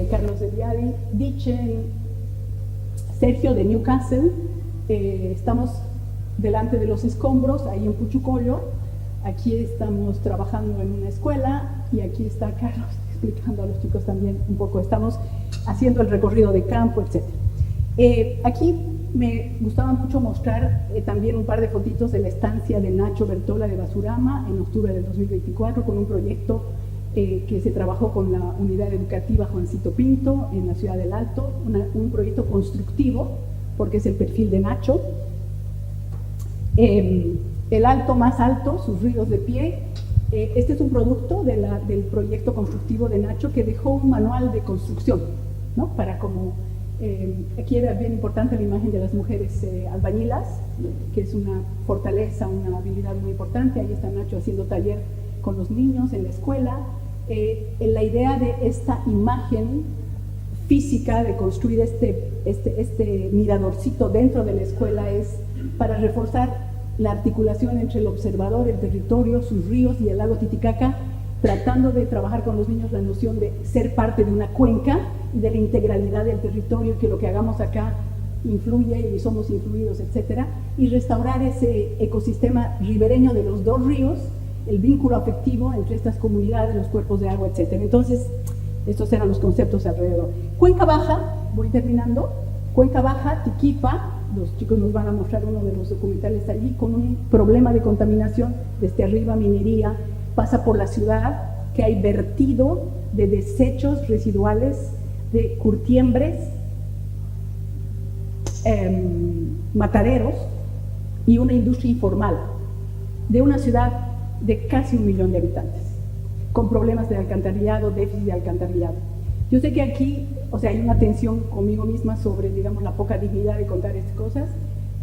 Carlos de Viadi, Vichen, Sergio de Newcastle. Estamos delante de los escombros, ahí en Puchucollo. Aquí estamos trabajando en una escuela y aquí está Carlos. explicando a los chicos también un poco. Estamos haciendo el recorrido de campo, etc. Aquí me gustaba mucho mostrar también un par de fotitos de la estancia de Nacho Bertola de Basurama en octubre del 2024 con un proyecto que se trabajó con la unidad educativa Juancito Pinto en la ciudad del Alto, un proyecto constructivo porque es el perfil de Nacho. El Alto más alto, sus ríos de pie. Este es un producto del proyecto constructivo de Nacho que dejó un manual de construcción, ¿no? Para como, aquí era bien importante la imagen de las mujeres albañilas, que es una fortaleza, una habilidad muy importante. Ahí está Nacho haciendo taller con los niños en la escuela. La idea de esta imagen física de construir este miradorcito dentro de la escuela es para reforzar la articulación entre el observador, el territorio, sus ríos y el lago Titicaca, tratando de trabajar con los niños la noción de ser parte de una cuenca y de la integralidad del territorio, que lo que hagamos acá influye y somos influidos, etc. Y restaurar ese ecosistema ribereño de los dos ríos, el vínculo afectivo entre estas comunidades, los cuerpos de agua, etc. Entonces, estos eran los conceptos alrededor. Cuenca Baja, voy terminando, Cuenca Baja, Tiquipa, los chicos nos van a mostrar uno de los documentales allí, con un problema de contaminación desde arriba, minería, pasa por la ciudad, que hay vertido de desechos residuales, de curtiembres, mataderos y una industria informal de una ciudad de casi 1 millón de habitantes, con problemas de alcantarillado, déficit de alcantarillado. Yo sé que aquí, o sea, hay una tensión conmigo misma sobre, digamos, la poca dignidad de contar estas cosas,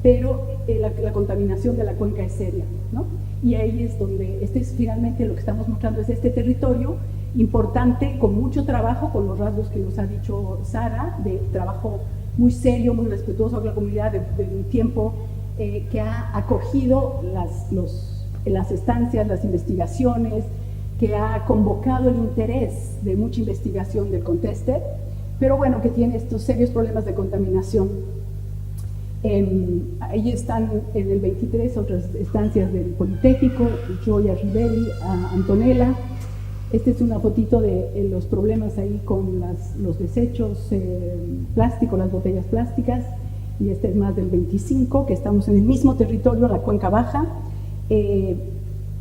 pero la contaminación de la cuenca es seria, ¿no? Y ahí es donde, es finalmente lo que estamos mostrando, es este territorio importante, con mucho trabajo, con los rasgos que nos ha dicho Sara, de trabajo muy serio, muy respetuoso con la comunidad, de un tiempo que ha acogido las estancias, las investigaciones, que ha convocado el interés de mucha investigación del Contester, pero bueno, que tiene estos serios problemas de contaminación. Ahí están en el 23 otras estancias del Politécnico, Joya Rivelli, Antonella. Esta es una fotito de los problemas ahí con los desechos plásticos, las botellas plásticas, y este es más del 25, que estamos en el mismo territorio, la Cuenca Baja,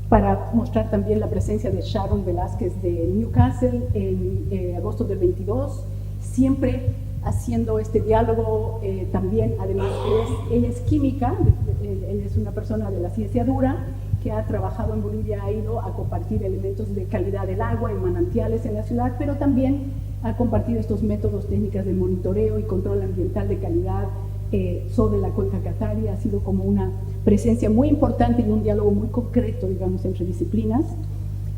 para mostrar también la presencia de Sharon Velázquez de Newcastle en agosto del 22, siempre haciendo este diálogo también. Además, ella es química, ella es una persona de la ciencia dura que ha trabajado en Bolivia, ha ido a compartir elementos de calidad del agua en manantiales en la ciudad, pero también ha compartido estos métodos, técnicas de monitoreo y control ambiental de calidad sobre la cuenca Cataria. Ha sido como una presencia muy importante en un diálogo muy concreto, digamos, entre disciplinas.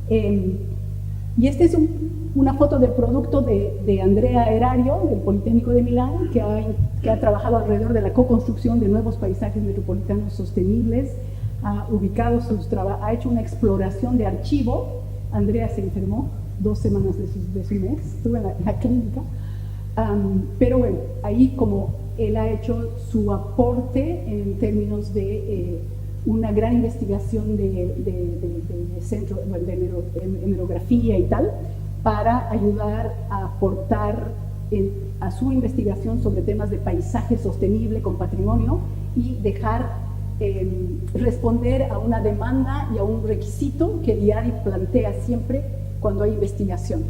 Y esta es una foto del producto de Andrea Erario, del Politécnico de Milán, que ha trabajado alrededor de la co-construcción de nuevos paisajes metropolitanos sostenibles, ha hecho una exploración de archivo. Andrea se enfermó 2 semanas de su mes, estuvo en la clínica, pero bueno, ahí como él ha hecho su aporte en términos de una gran investigación de centro de hemerografía y tal, para ayudar a aportar a su investigación sobre temas de paisaje sostenible con patrimonio y dejar responder a una demanda y a un requisito que Diari plantea siempre cuando hay investigación.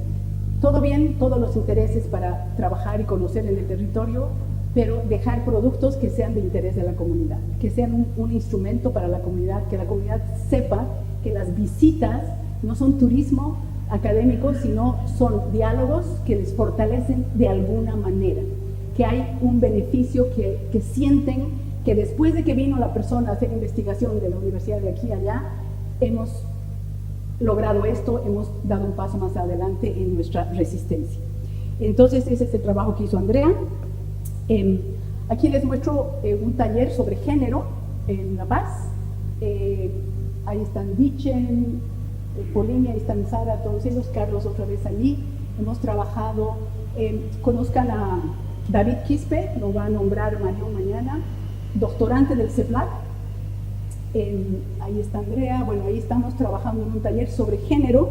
Todo bien, todos los intereses para trabajar y conocer en el territorio, pero dejar productos que sean de interés de la comunidad, que sean un instrumento para la comunidad, que la comunidad sepa que las visitas no son turismo académico, sino son diálogos que les fortalecen de alguna manera, que hay un beneficio, que sienten que después de que vino la persona a hacer investigación de la universidad de aquí a allá, hemos logrado esto, hemos dado un paso más adelante en nuestra resistencia. Entonces, ese es el trabajo que hizo Andrea. Aquí les muestro un taller sobre género en La Paz. Ahí están Dichen, Polinia, ahí están Sara, todos ellos, Carlos otra vez allí. Hemos trabajado, conozcan a David Quispe, lo va a nombrar Mario mañana, doctorante del CEPLAC. Ahí está Andrea. Bueno, ahí estamos trabajando en un taller sobre género,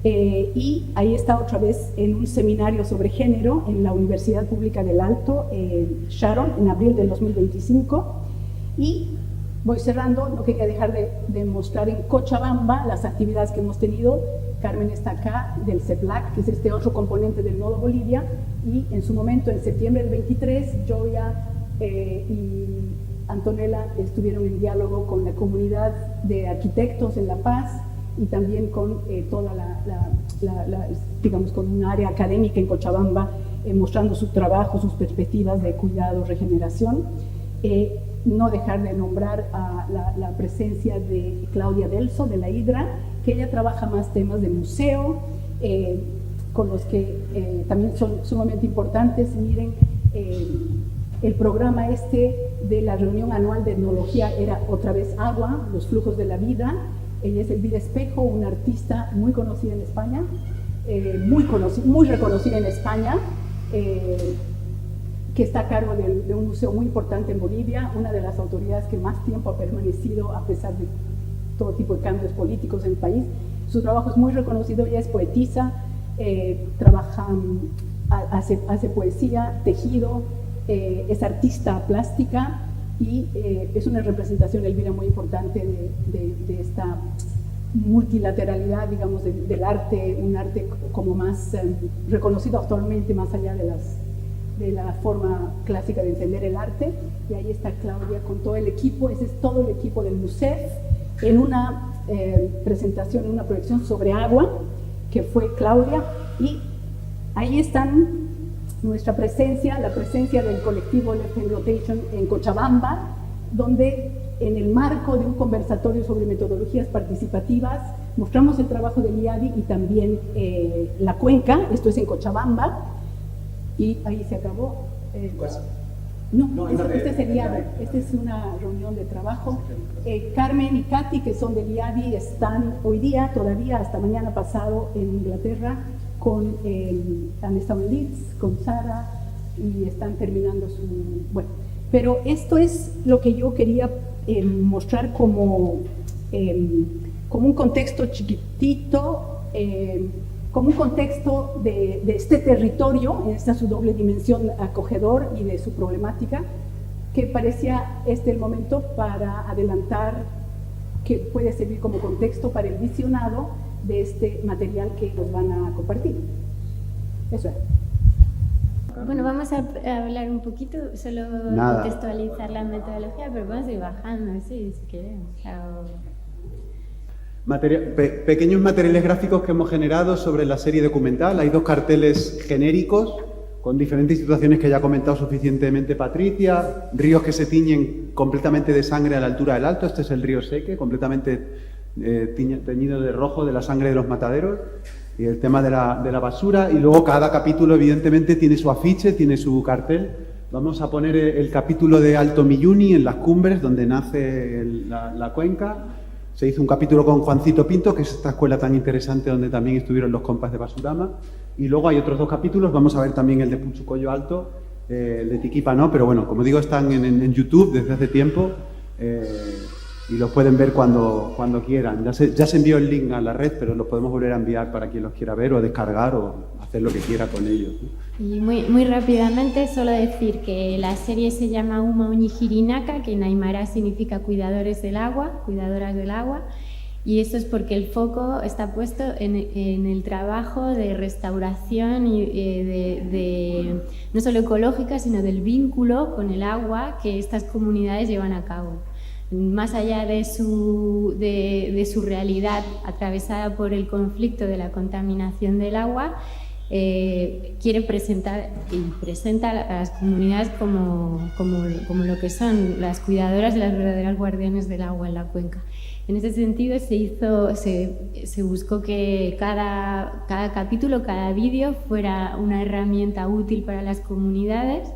Y ahí está otra vez en un seminario sobre género en la Universidad Pública del Alto, Sharon, en abril del 2025. Y voy cerrando, no quería dejar de mostrar en Cochabamba las actividades que hemos tenido. Carmen está acá, del CEPLAC, que es este otro componente del Nodo Bolivia, y en su momento, en septiembre del 23, Joya y Antonella estuvieron en diálogo con la comunidad de arquitectos en La Paz y también con toda digamos, con un área académica en Cochabamba, mostrando su trabajo, sus perspectivas de cuidado, regeneración. No dejar de nombrar a la presencia de Claudia Delso, de la Hidra, que ella trabaja más temas de museo, con los que también son sumamente importantes. Miren, el programa de la reunión anual de etnología era otra vez agua, los flujos de la vida. Ella es Elvira Espejo, una artista muy conocida en España, muy reconocida en España, que está a cargo de un museo muy importante en Bolivia, una de las autoridades que más tiempo ha permanecido a pesar de todo tipo de cambios políticos en el país. Su trabajo es muy reconocido, ella es poetisa, hace poesía, tejido, es artista plástica y es una representación, Elvira, muy importante de esta multilateralidad, digamos, del arte, un arte como más reconocido actualmente, más allá de la forma clásica de entender el arte. Y ahí está Claudia con todo el equipo, ese es todo el equipo del MUSEF, en una presentación, en una proyección sobre agua, que fue Claudia, y ahí están nuestra presencia, la presencia del colectivo Left Hand Rotation en Cochabamba, donde en el marco de un conversatorio sobre metodologías participativas mostramos el trabajo del IADI y también la cuenca, esto es en Cochabamba, y ahí se acabó. No, este es el IADI, esta es una reunión de trabajo. Carmen y Katy, que son del IADI, están hoy día, todavía hasta mañana pasado, en Inglaterra, han estado en Leeds, con Sara, y están terminando bueno, pero esto es lo que yo quería mostrar como un contexto chiquitito, como un contexto de este territorio, en esta su doble dimensión acogedor y de su problemática, que parecía el momento para adelantar, que puede servir como contexto para el visionado de este material que nos van a compartir. Eso es. Bueno, vamos a hablar un poquito, solo contextualizar la metodología, pero vamos a ir bajando, sí, si queremos. Pequeños materiales gráficos que hemos generado sobre la serie documental. Hay 2 carteles genéricos con diferentes situaciones que ya ha comentado suficientemente Patricia. Ríos que se tiñen completamente de sangre a la altura del Alto. Este es el río Seque, completamente teñido de rojo de la sangre de los mataderos. Y el tema de la basura. Y luego cada capítulo evidentemente tiene su afiche, tiene su cartel. Vamos a poner el capítulo de Alto Milluni en las cumbres, donde nace la cuenca. Se hizo un capítulo con Juancito Pinto, que es esta escuela tan interesante donde también estuvieron los compas de Basurama. Y luego hay otros 2 capítulos, vamos a ver también el de Puchucoyo Alto, el de Tiquipa, ¿no? Pero bueno, como digo, están en YouTube desde hace tiempo y los pueden ver cuando quieran. Ya se envió el link a la red, pero los podemos volver a enviar para quien los quiera ver o descargar o hacer lo que quiera con ellos, ¿no? Y muy rápidamente, solo decir que la serie se llama Uma Uñijirinaka, que en aymara significa cuidadores del agua, cuidadoras del agua, y eso es porque el foco está puesto en el trabajo de restauración y no solo ecológica, sino del vínculo con el agua que estas comunidades llevan a cabo. Más allá de su realidad atravesada por el conflicto de la contaminación del agua, quiere presentar y presenta a las comunidades como lo que son las cuidadoras y las verdaderas guardianes del agua en la cuenca. En ese sentido se buscó que cada capítulo, cada vídeo fuera una herramienta útil para las comunidades,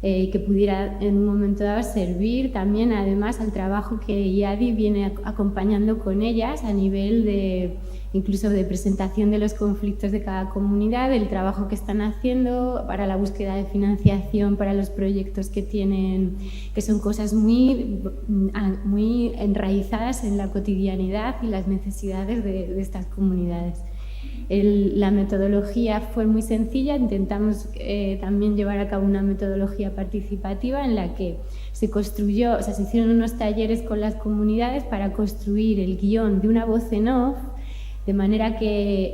que pudiera en un momento dado servir también además al trabajo que IADI viene acompañando con ellas a nivel incluso de presentación de los conflictos de cada comunidad, el trabajo que están haciendo para la búsqueda de financiación para los proyectos que tienen, que son cosas muy enraizadas en la cotidianidad y las necesidades de estas comunidades. La metodología fue muy sencilla, intentamos también llevar a cabo una metodología participativa en la que se construyó, o sea, se hicieron unos talleres con las comunidades para construir el guión de una voz en off, de manera que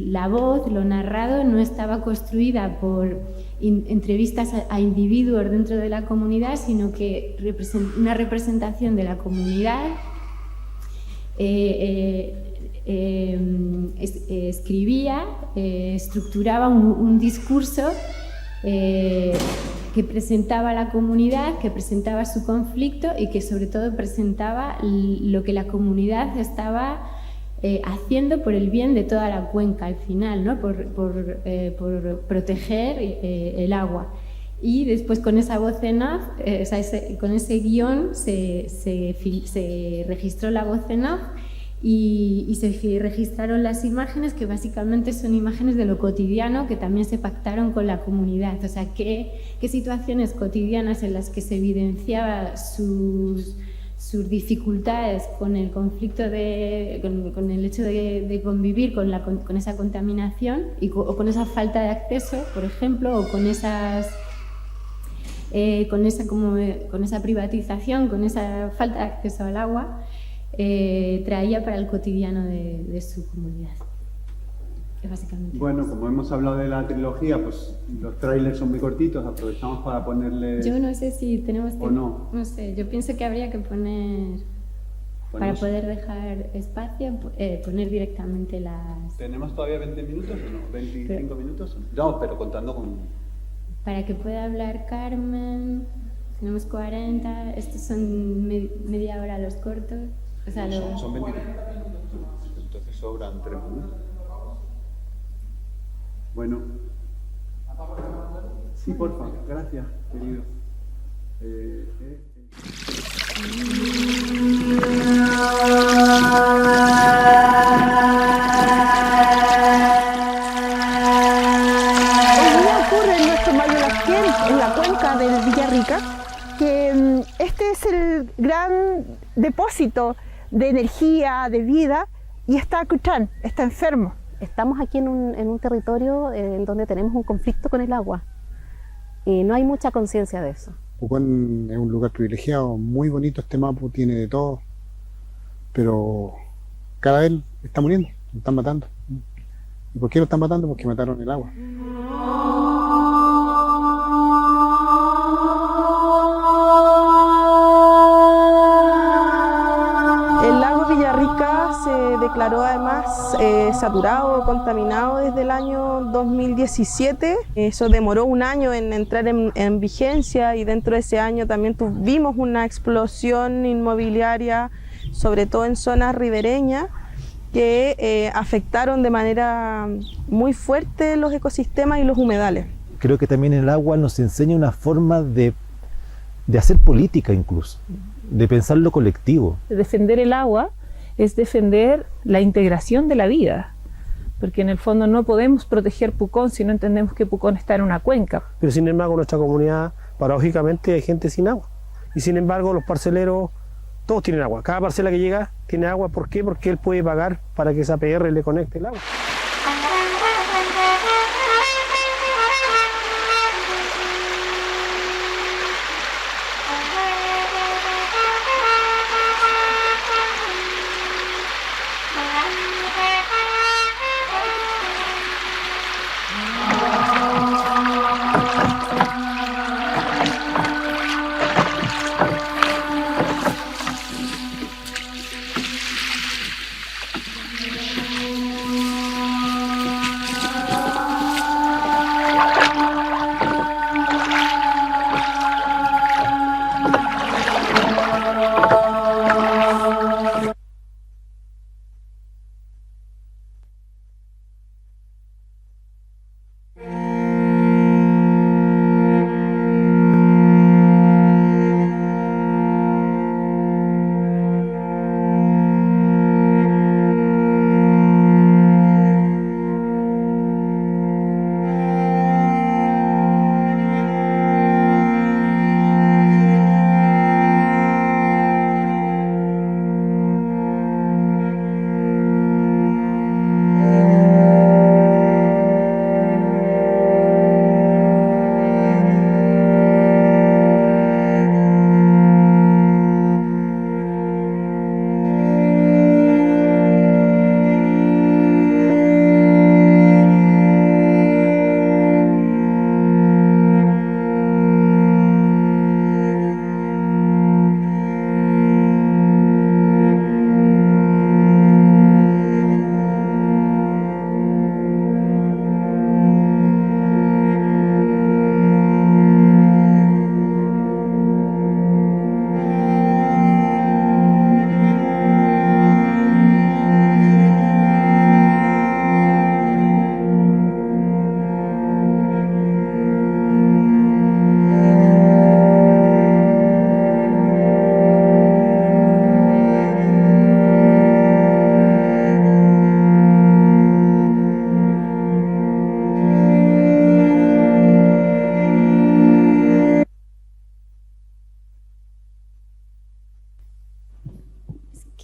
la voz, lo narrado, no estaba construida por entrevistas a individuos dentro de la comunidad, sino que una representación de la comunidad escribía, estructuraba un discurso que presentaba a la comunidad, que presentaba su conflicto y que sobre todo presentaba lo que la comunidad estaba haciendo por el bien de toda la cuenca al final, ¿no? por proteger el agua. Y después con esa voz en off, con ese guión se registró la voz en off y se registraron las imágenes, que básicamente son imágenes de lo cotidiano que también se pactaron con la comunidad. O sea, qué situaciones cotidianas en las que se evidenciaba sus dificultades con el conflicto, con el hecho de convivir con esa contaminación o con esa falta de acceso, por ejemplo, o con esa privatización, con esa falta de acceso al agua, traía para el cotidiano de su comunidad. Básicamente. Bueno, como hemos hablado de la trilogía, pues los trailers son muy cortitos, aprovechamos para ponerle... Yo no sé si tenemos tiempo. ¿O no? No sé, yo pienso que habría que poner, para poder dejar espacio, poner directamente las... ¿Tenemos todavía 20 minutos o no? ¿25 minutos? No, pero contando con... Para que pueda hablar Carmen, tenemos 40, estos son media hora los cortos. O sea, son 20 minutos, entonces sobran 3 minutos. Bueno. Sí, por favor. Gracias, querido. Hoy día ocurre en nuestro Valle de las Quieres, en la cuenca del Villarrica, que este es el gran depósito de energía, de vida, y está Cuchán, está enfermo. Estamos aquí en un territorio en donde tenemos un conflicto con el agua y no hay mucha conciencia de eso. Pucón es un lugar privilegiado, muy bonito este Mapu, tiene de todo, pero cada vez está muriendo, lo están matando. ¿Y por qué lo están matando? Porque mataron el agua. El lago Villarrica se declaró además saturado, contaminado desde el año 2017. Eso demoró un año en entrar en vigencia y dentro de ese año también tuvimos una explosión inmobiliaria, sobre todo en zonas ribereñas, que afectaron de manera muy fuerte los ecosistemas y los humedales. Creo que también el agua nos enseña una forma de hacer política incluso, de pensar lo colectivo. Defender el agua es defender la integración de la vida, porque en el fondo no podemos proteger Pucón si no entendemos que Pucón está en una cuenca. Pero sin embargo en nuestra comunidad, paradójicamente, hay gente sin agua. Y sin embargo los parceleros, todos tienen agua. Cada parcela que llega tiene agua. ¿Por qué? Porque él puede pagar para que esa PR le conecte el agua.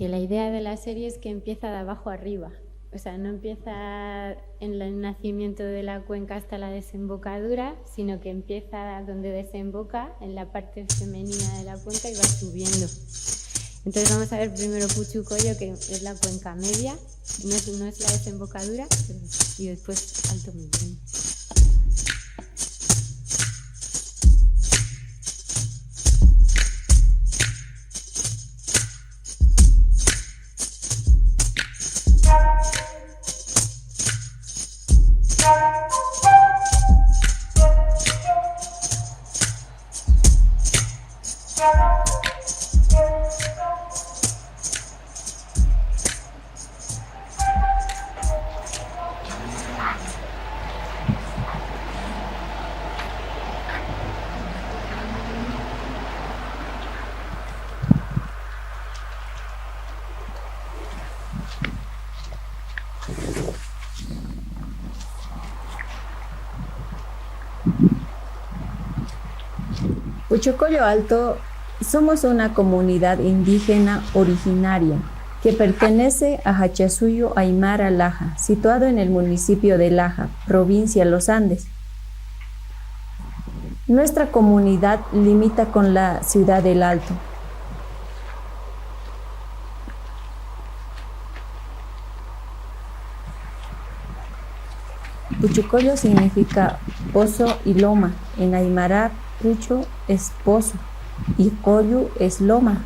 que la idea de la serie es que empieza de abajo arriba. O sea, no empieza en el nacimiento de la cuenca hasta la desembocadura, sino que empieza donde desemboca, en la parte femenina de la cuenca, y va subiendo. Entonces vamos a ver primero Puchucoyo, que es la cuenca media, no es la desembocadura, y después Alto Miñón. Puchucoyo Alto somos una comunidad indígena originaria que pertenece a Hachasuyo Aymara Laja, situado en el municipio de Laja, provincia Los Andes. Nuestra comunidad limita con la ciudad del Alto. Puchucoyo significa pozo y loma. En Aymara, Pucho es pozo y Coyu es loma.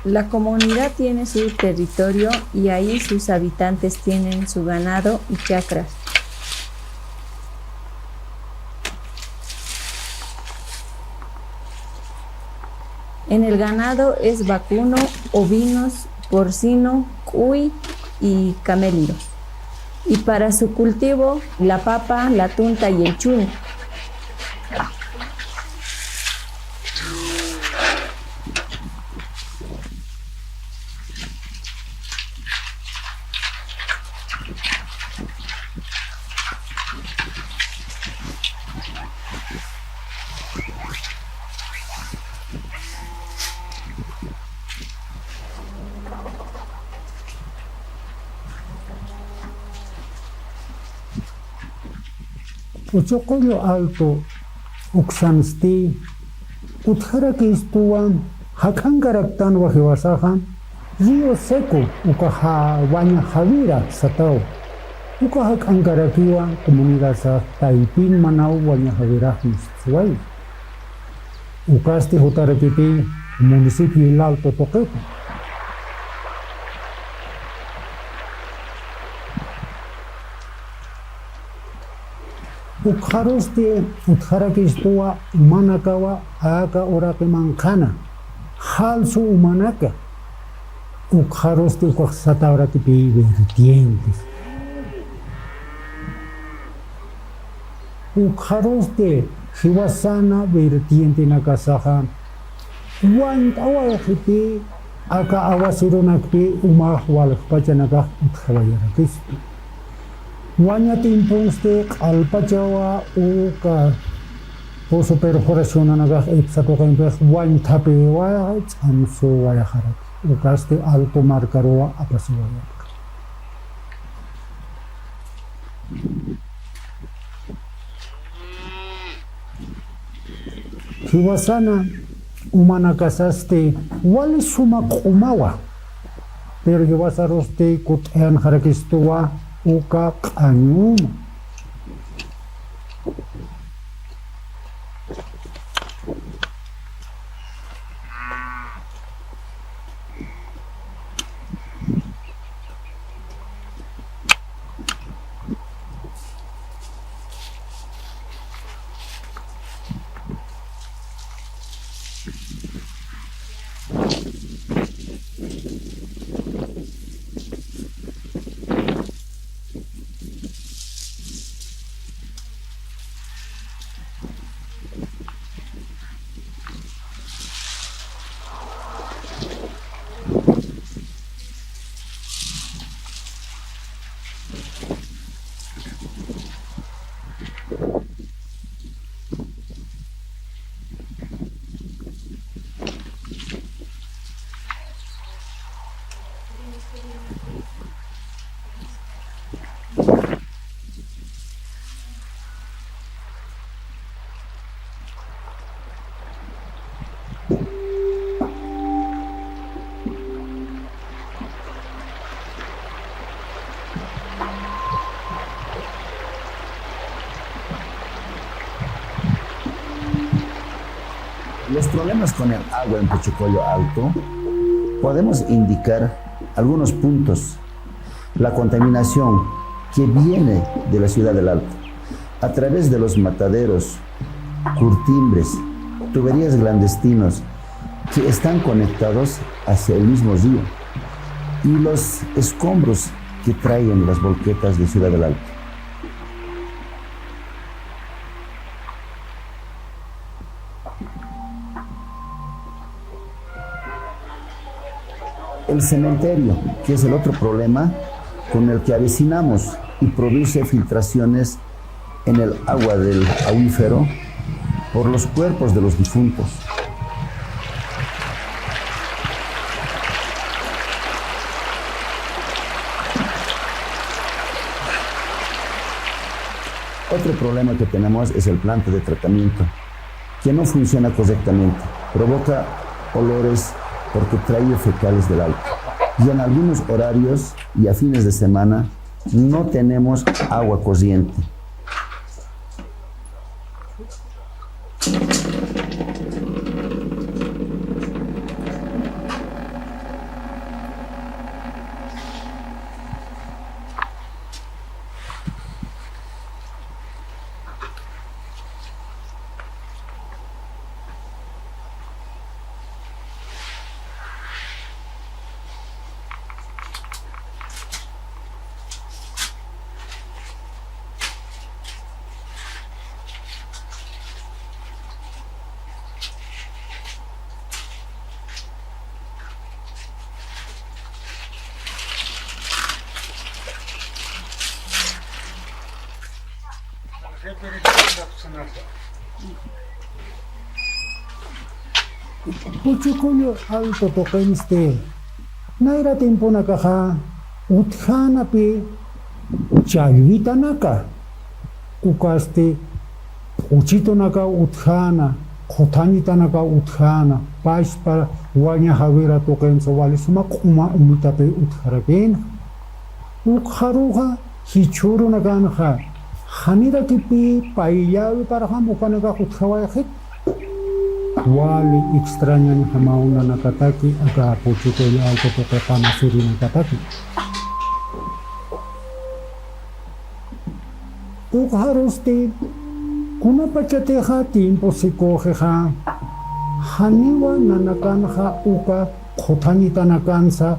La comunidad tiene su territorio y ahí sus habitantes tienen su ganado y chacras. En el ganado es vacuno, ovinos, porcino, cuy y camello. Y para su cultivo, la papa, la tunta y el chuy. Puchucoyo Alto, Uxansti, Utjarakistuan, Hakangaraktan Wajiwasajan, Río Seco, Ukaha Waña Javira, Satao, Ukahakangarakiwan, Comunidad Sa Taipin Manau, Waña Javira, Mistzuay, Ukasti Jutarakiti, Municipio El Alto Toqueto. Ukharoste Utjarakistua Manakawa Aka Orake Mankana Halsu Umanaka Ukharoste Ukaxata Orakipi vertientes Ukharoste Hiwasana vertiente Nakasaha Wantawa Hipi Aka Awasironakpi Umah Walpachanaka Utjavayarakispi Waña timponste alpachawa uka poso perforación anagaj ipsatoka impes wañ tapewa amso wayaharat ukaste alto marcaroa apasuwaya. Hiwasana umanakasaste wali sumak umawa pero hiwasaroste kutean harakistuwa uka kanyuma Los problemas con el agua en Puchucoyo Alto, podemos indicar algunos puntos. La contaminación que viene de la ciudad del Alto, a través de los mataderos, curtimbres, tuberías clandestinos que están conectados hacia el mismo río, y los escombros que traen las volquetas de Ciudad del Alto. El cementerio, que es el otro problema con el que avecinamos y produce filtraciones en el agua del acuífero por los cuerpos de los difuntos. Otro problema que tenemos es el planta de tratamiento, que no funciona correctamente, provoca olores porque trae fecales del alto. Y en algunos horarios y a fines de semana no tenemos agua corriente. Puchucoyo Alto toquen naira tiempo nakaja utjana pi chayuita naka ukaste uchito naka utjana khotanita naka utjana pais para wanya havera toquen so vale suma kuma umita pe utjara pen ukharuha hichuru naka naja hanira kipi paiyawi para hamuka naka utjawa khit wali extraña ni hamauna nakataki aka Puchucoyo Alto tokepana suri nakataki ukharuste kuna pachateja tiempo se cogeja haniwa nanakanja uka khotanita nakansa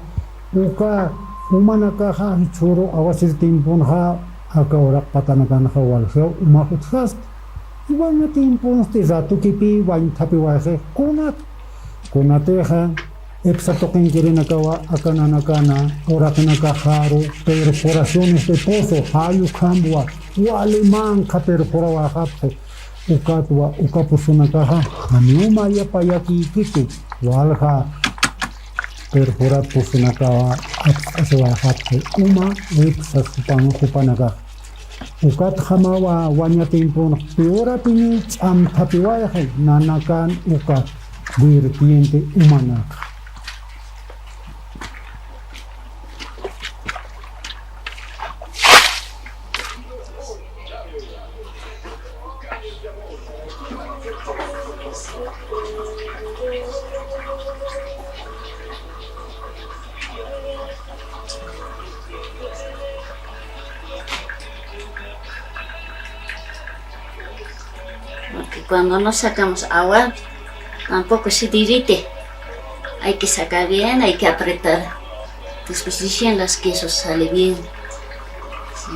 uka umanakaja hichuro awasir tiempo nja aka ora patanakanja walgeo umahutjast igual no tiempo este rato que pi vain tapi waje kunateja exatoquen quieren acaba akananakana ora kanakajaro perforaciones de pozo hayu kambua walimán perforaba japse ukatwa ukapusunakaja haniuma ya payaki kiki walja perforat pusunakawa aswa japse uma exasupano kupanaka ukat hamawa wanya tiempo peora pini cham tapiwaya nanakan ukat vertiente humana. Cuando no sacamos agua, tampoco se dirite. Hay que sacar bien, hay que apretar. Después recién las quesos sale bien. Sí.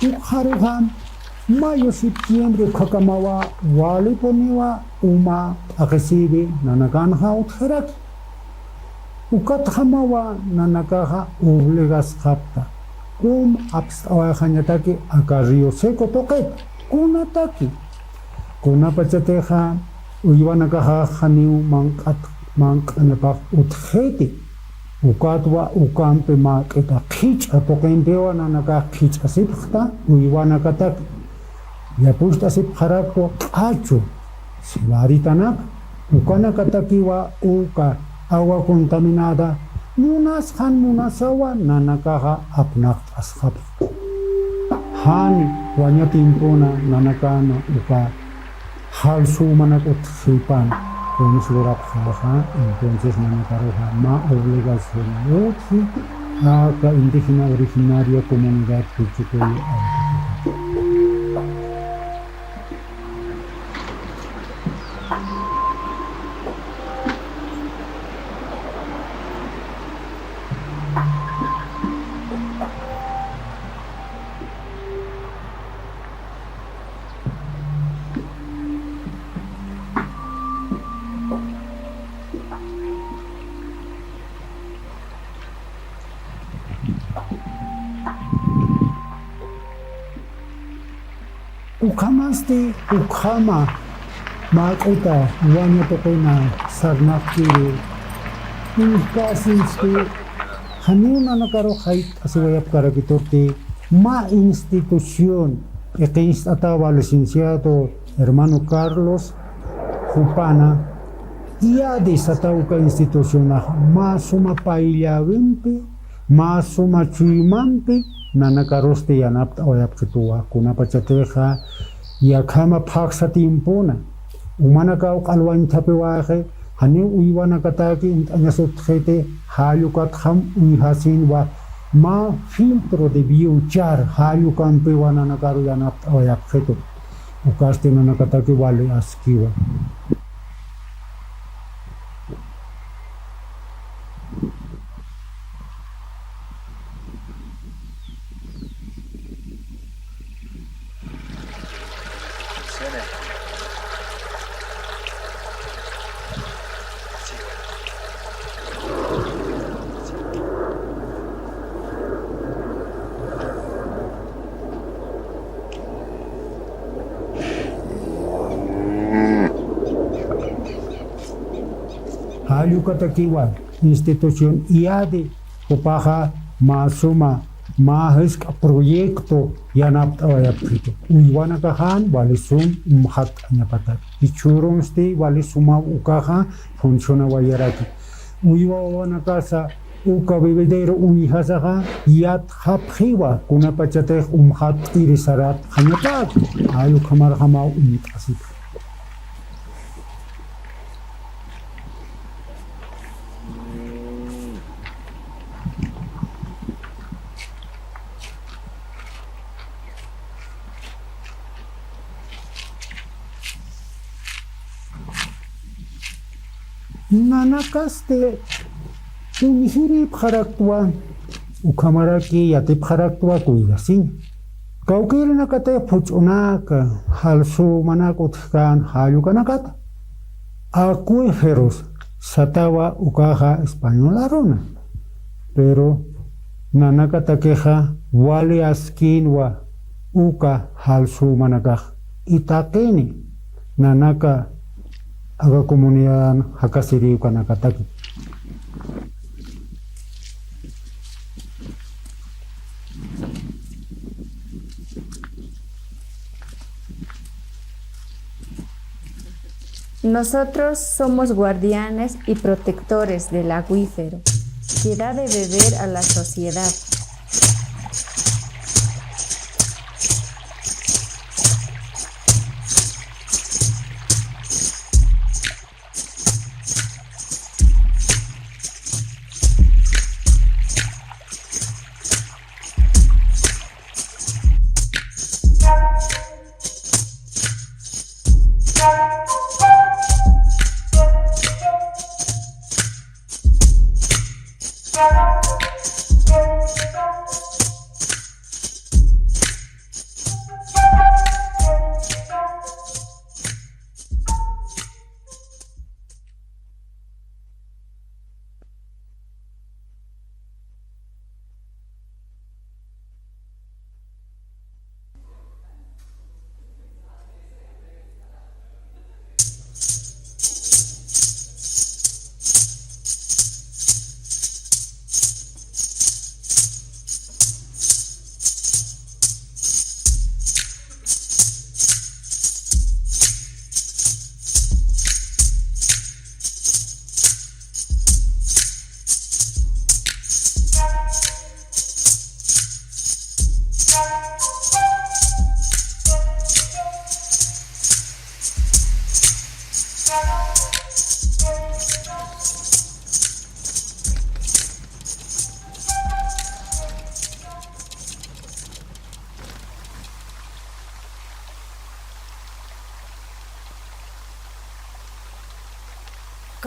Ujaruhan, mayo, septiembre, kakamawa, wali poniwa, uma, akasibi, nanaganha utheraki. Ukathamawa, nanakaha, ublegas kapta. Abstawahanyataki, akario seco toket, kunataki. Kunapachateja, uiwanakaha, haniu, mankanepak, utheti. Ukatwa, ukampe, maketa, kich, apokempewa, nanaka, kich, asipta, uiwanakataki. Yapusta sip harakto, achu, sivaritanak, ukanakatakiwa, uka, agua contaminada, munas han munasawa nanakaha apnak ashab. Han wanyatimpuna nanakana uka halsu manakut hipan con surap jaja, entonces nanakaroja ma obligación uti a indígena originaria comunidad Puchucoyo. Ukamaste ukama makuta wanya tokena sarnakiri inkasinste hanuna nakaro hait asiwayap karakitorte ma institución que estaba licenciado hermano Carlos Jupana ya desatauka institucional ma suma pailla wimpe ma suma chuimampe nanakaroste yanapta oyapchitua kunapachateja yakama paksa timpona umanaka ukalwan tapewaje hani uiwanakataki anyasotjete hayukat ham uihasin wa ma filtro de biochar hayukampe wananakaru yanapta oyapchetu ukaste nanakataki wale askiwa. Hayukatakiwa institución IADE kopaja masuma mahisk proyecto yanapta wayapito uiwanakahan walisum mhat anyapata ichurumsti walisuma ukaha funciona wayaraki uiwanakasa uka bebedero uihasaha yat haphiwa kunapachate umhat irisarat hanyatak ayukamar hama umitasik. Nanakaste unihiri pharaktua ukamaraki yate pharaktua kuidasin kaukir nakate puchunaka halsu manakutkan hayukanakata acuíferos satawa ukaja españolarona pero nanakata queja wale askinwa uka halsu manakaj itakeni nanaka aga comunidad hakasiri ukanakataki. Nosotros somos guardianes y protectores del acuífero, que da de beber a la sociedad.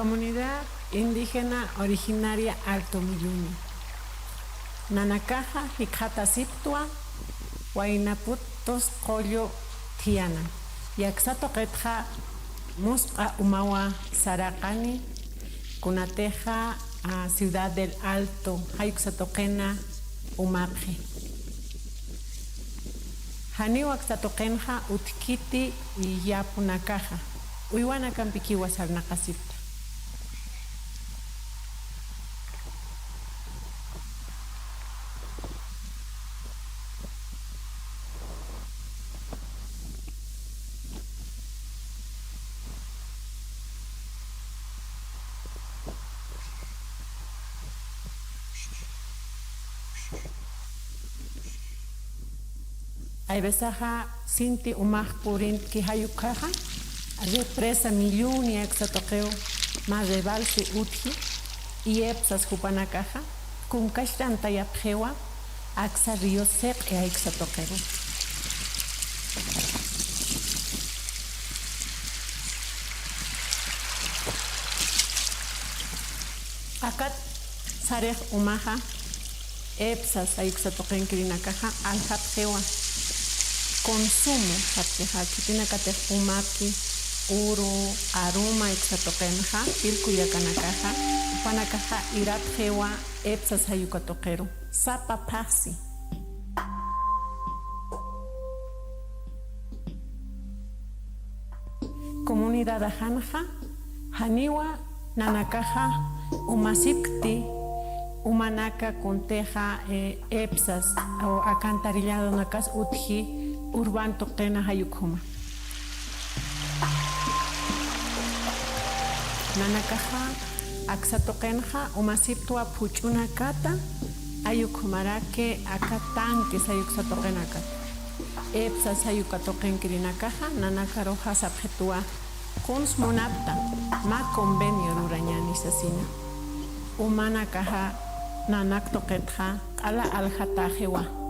Comunidad indígena originaria Alto Muyuni. Nanakaja Hikata Siptua, Huaynaputos Collo Tiana. Yaxato Ketja Musqa Umawa Saracani, Kunateja a Ciudad del Alto, Hayuxatoquena Umaje. Hani Waxatoquenja Utkiti y Yapunakaja. Uywana Campiquiwa Sarnacasipta. Aibesaja Sinti Umaj Purin Kihayukaja, represa millón y exatoqueo, más de balse utji, y epsas Jupanakaja, con Kashtanta Yapjewa, Axa Río Sep e exatoqueo. Akat Sareh Umaja, epsas Aixatoquen Kirinakaja, Aljapjewa. Consumo, kitina kate umaki, uru, aroma, exatokenja, pilkuyakanakaja, panakaja, irat jewa, epsas hayukatokero, sapa pasi. Comunidad ajanja, haniwa, nanakaja, umasipti, umanaka conteja, epsas, o acantarillado nakas utji, Urban Toqena Hayukuma. Nanakaja, Axatokenja, Umasiptua Puchuna Kata, Ayukumarake, Akatan, que Sayuxatokenakat. Epsa Sayukatoken Kirinakaja, Nanakaroja Sabjetua, Kuns Monapta, Ma Convenio Rurañani Sasina. Umanakaja, Nanaktokenja, Ala Aljatajewa.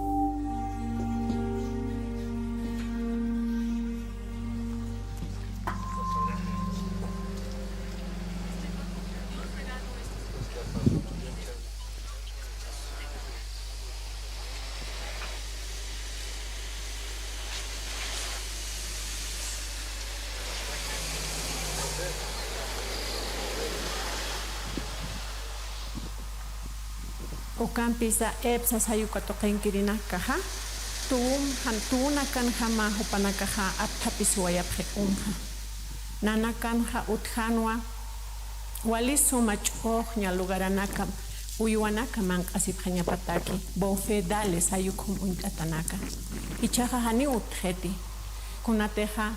Ukampisa epsa sayukatoqen kirinakaja, tuuna kanja hupanakaja aptapisuayapje unja. Nanakanja utjanwa, walisu machojña lugaranaka, uyuanaka mank'asipjaña pataki, bofedales sayukum untatanaka. Ichaja hani utjeti, kunateja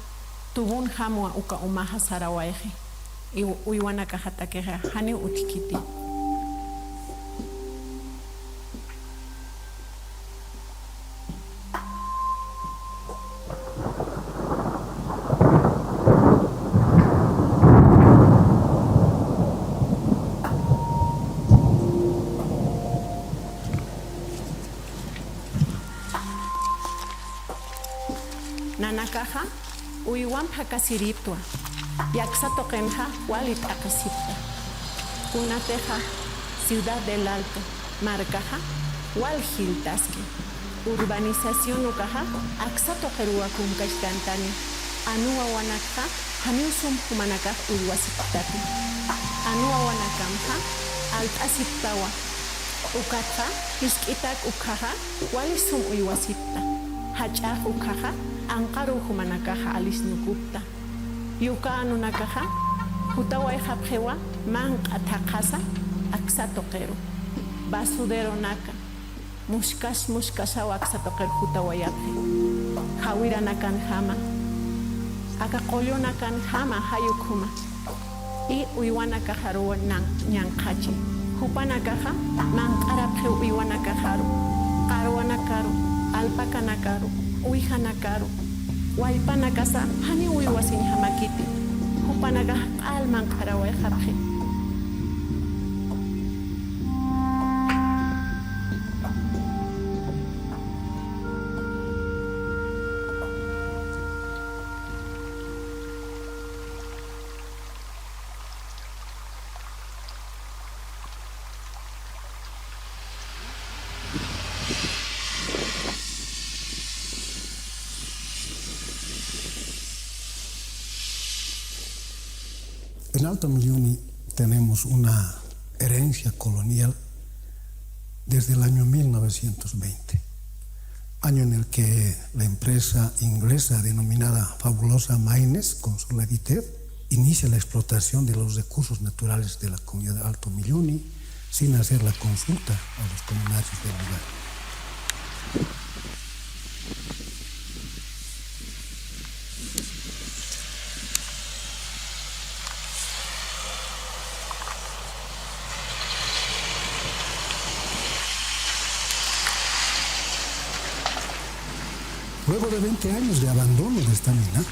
tubun jamua uka umaja sarawaeje, uyuanaka hatakeja hani utikiti. Nanakaja, uyuan pakasiriptua, yaxatokenja, walit akasipta. Kunateja, Ciudad del Alto, Marcaja, Walgiltaski. Urbanización ukaja, axatokerua kumkashkantani. Anua wanaka, haniusum humanaka uyuasiptati. Anua wanakamja, altasiptawa. Ukatja, hiskitak ukaja, walisum uyuasipta. Hachaj ukaja, Ankaru humanakaja alisnukupta. Yuka anunakaja, hutawai japjewa, mank atakasa, axatoquero. Basudero naka, mushkasawa axatoquero hutawayapje. Hawira nakan jama, akakolyo nakan jama hayukuma. Y uywanakajaru nyankachi. Hupanakaja, mankarapje uywanakajaru. Karuanakaru, alpakanakaru. Uijanakaru, Waipanakasa, Hani Uiwasin Hamakiti, Hupanaga Alman Karawe Japje. En Alto Milluni tenemos una herencia colonial desde el año 1920, año en el que la empresa inglesa denominada Fabulosa Mines Consolidated inicia la explotación de los recursos naturales de la comunidad de Alto Milluni sin hacer la consulta a los comunarios del lugar. Luego de 20 años de abandono de esta mina,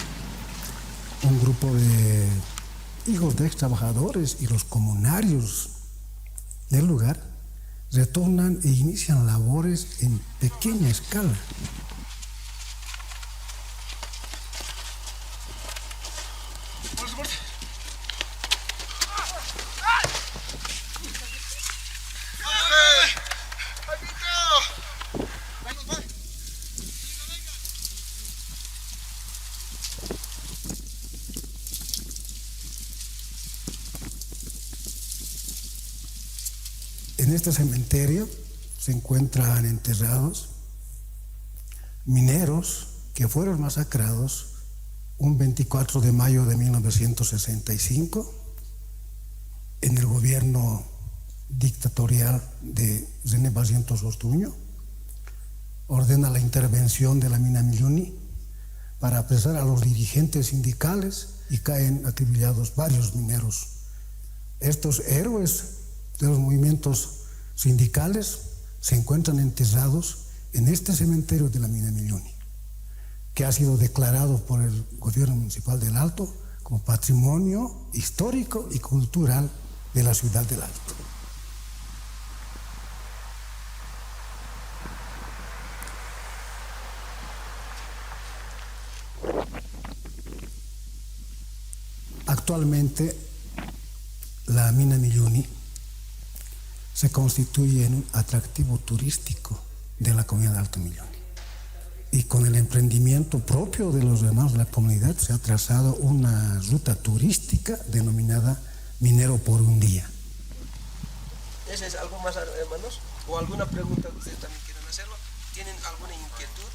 un grupo de hijos de ex trabajadores y los comunarios del lugar retornan e inician labores en pequeña escala. En este cementerio se encuentran enterrados mineros que fueron masacrados un 24 de mayo de 1965 en el gobierno dictatorial de René Barrientos Ortuño. Ordena la intervención de la mina Milluni para apresar a los dirigentes sindicales y caen acribillados varios mineros. Estos héroes de los movimientos sindicales se encuentran enterrados en este cementerio de la mina Milluni, que ha sido declarado por el gobierno municipal del Alto como patrimonio histórico y cultural de la ciudad del Alto. Actualmente, la mina Milluni se constituye en un atractivo turístico de la comunidad de Alto Milluni. Y con el emprendimiento propio de los hermanos de la comunidad se ha trazado una ruta turística denominada Minero por un Día. ¿Ese es algo más, hermanos? ¿O alguna pregunta que ustedes también quieran hacerlo? ¿Tienen alguna inquietud?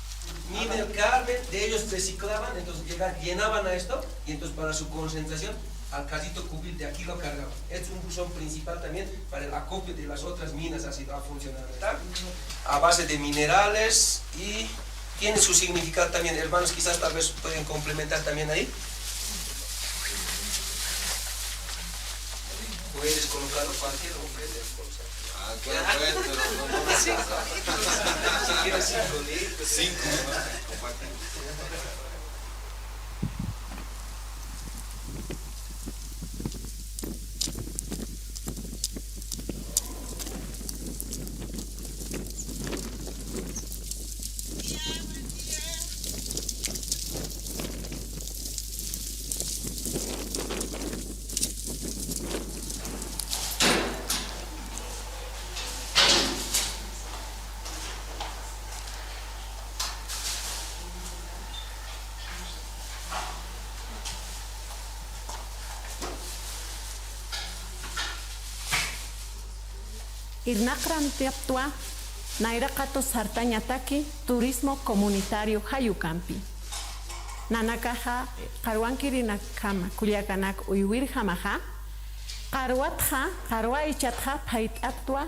Mina el Carmen, de ellos reciclaban, entonces llenaban a esto y entonces para su concentración al casito cubil de aquí lo cargaban. Es un buzón principal también para el acopio de las otras minas, así va a funcionar, ¿verdad? A base de minerales y tiene su significado también. Hermanos, quizás tal vez pueden complementar también ahí. Puedes colocarlo cualquier hombre de bolsa. Ah, claro, pero no si quieres 5 litros. 5, Irnakran Tiaptua, Nairakato Sartañataki, Turismo Comunitario Hayucampi. Nanakaja, Karuankirinak-kama, Kuliakanak Uyuir Hamaja, Karuatja, Karuaichatja, Pait Actua,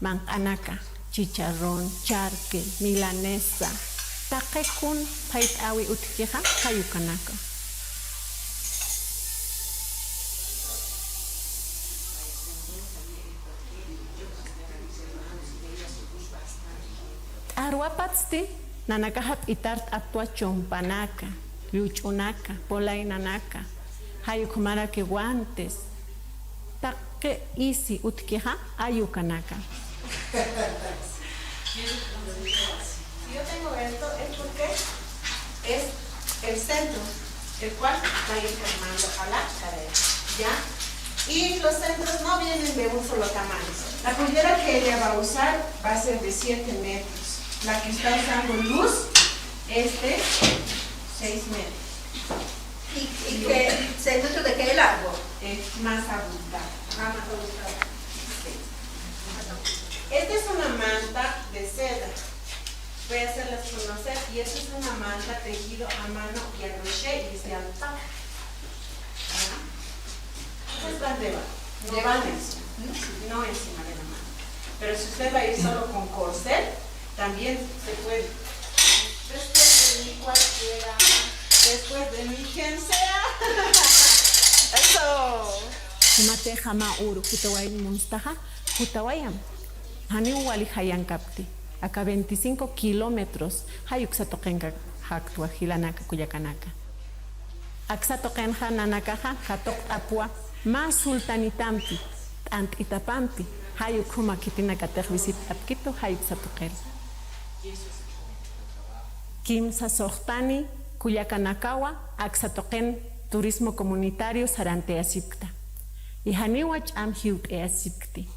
Mankanaka, Chicharrón, Charque, Milanesa, Takekun, Pait Awi Utkeja, Hayukanaka. Arwapatsti, nanakahap itart atua chompanaka, luchonaka, polay nanaka, hayukumara que guantes, taque isi utkeja, ayukanaka. Si yo tengo esto es porque es el centro, el cual va a ir formando a la cadera, ¿ya? Y los centros no vienen de un solo tamaño. La cullera que ella va a usar va a ser de 7 metros. La que está usando luz, 6 metros. ¿Y qué centro de qué largo? más abultada. Vamos a buscar. Esta es una manta de seda. Voy a hacerlas conocer. Y esta es una manta tejido a mano y a crochet y se alta. Están debajo, no encima de la mano. Pero si usted va a ir solo con corset, también se puede. Después de mi cualquiera, después de mi quien sea. Eso. Mate jama uru kutawai munstaha kutawayam. Hani wali hayan kapti. Acá 25 kilómetros hayuksatokenka haktua hilanaka kuyakanaka. Aksatokenja nanakaja hatok apua más sultanitampi ant itapampi hayukuma kitinaka tervisit apkito hayuksatokel. Kim sasohtani kuyakanakawa aksatoken turismo comunitario sarante asipta. Y haniwach am hiuk e asipti.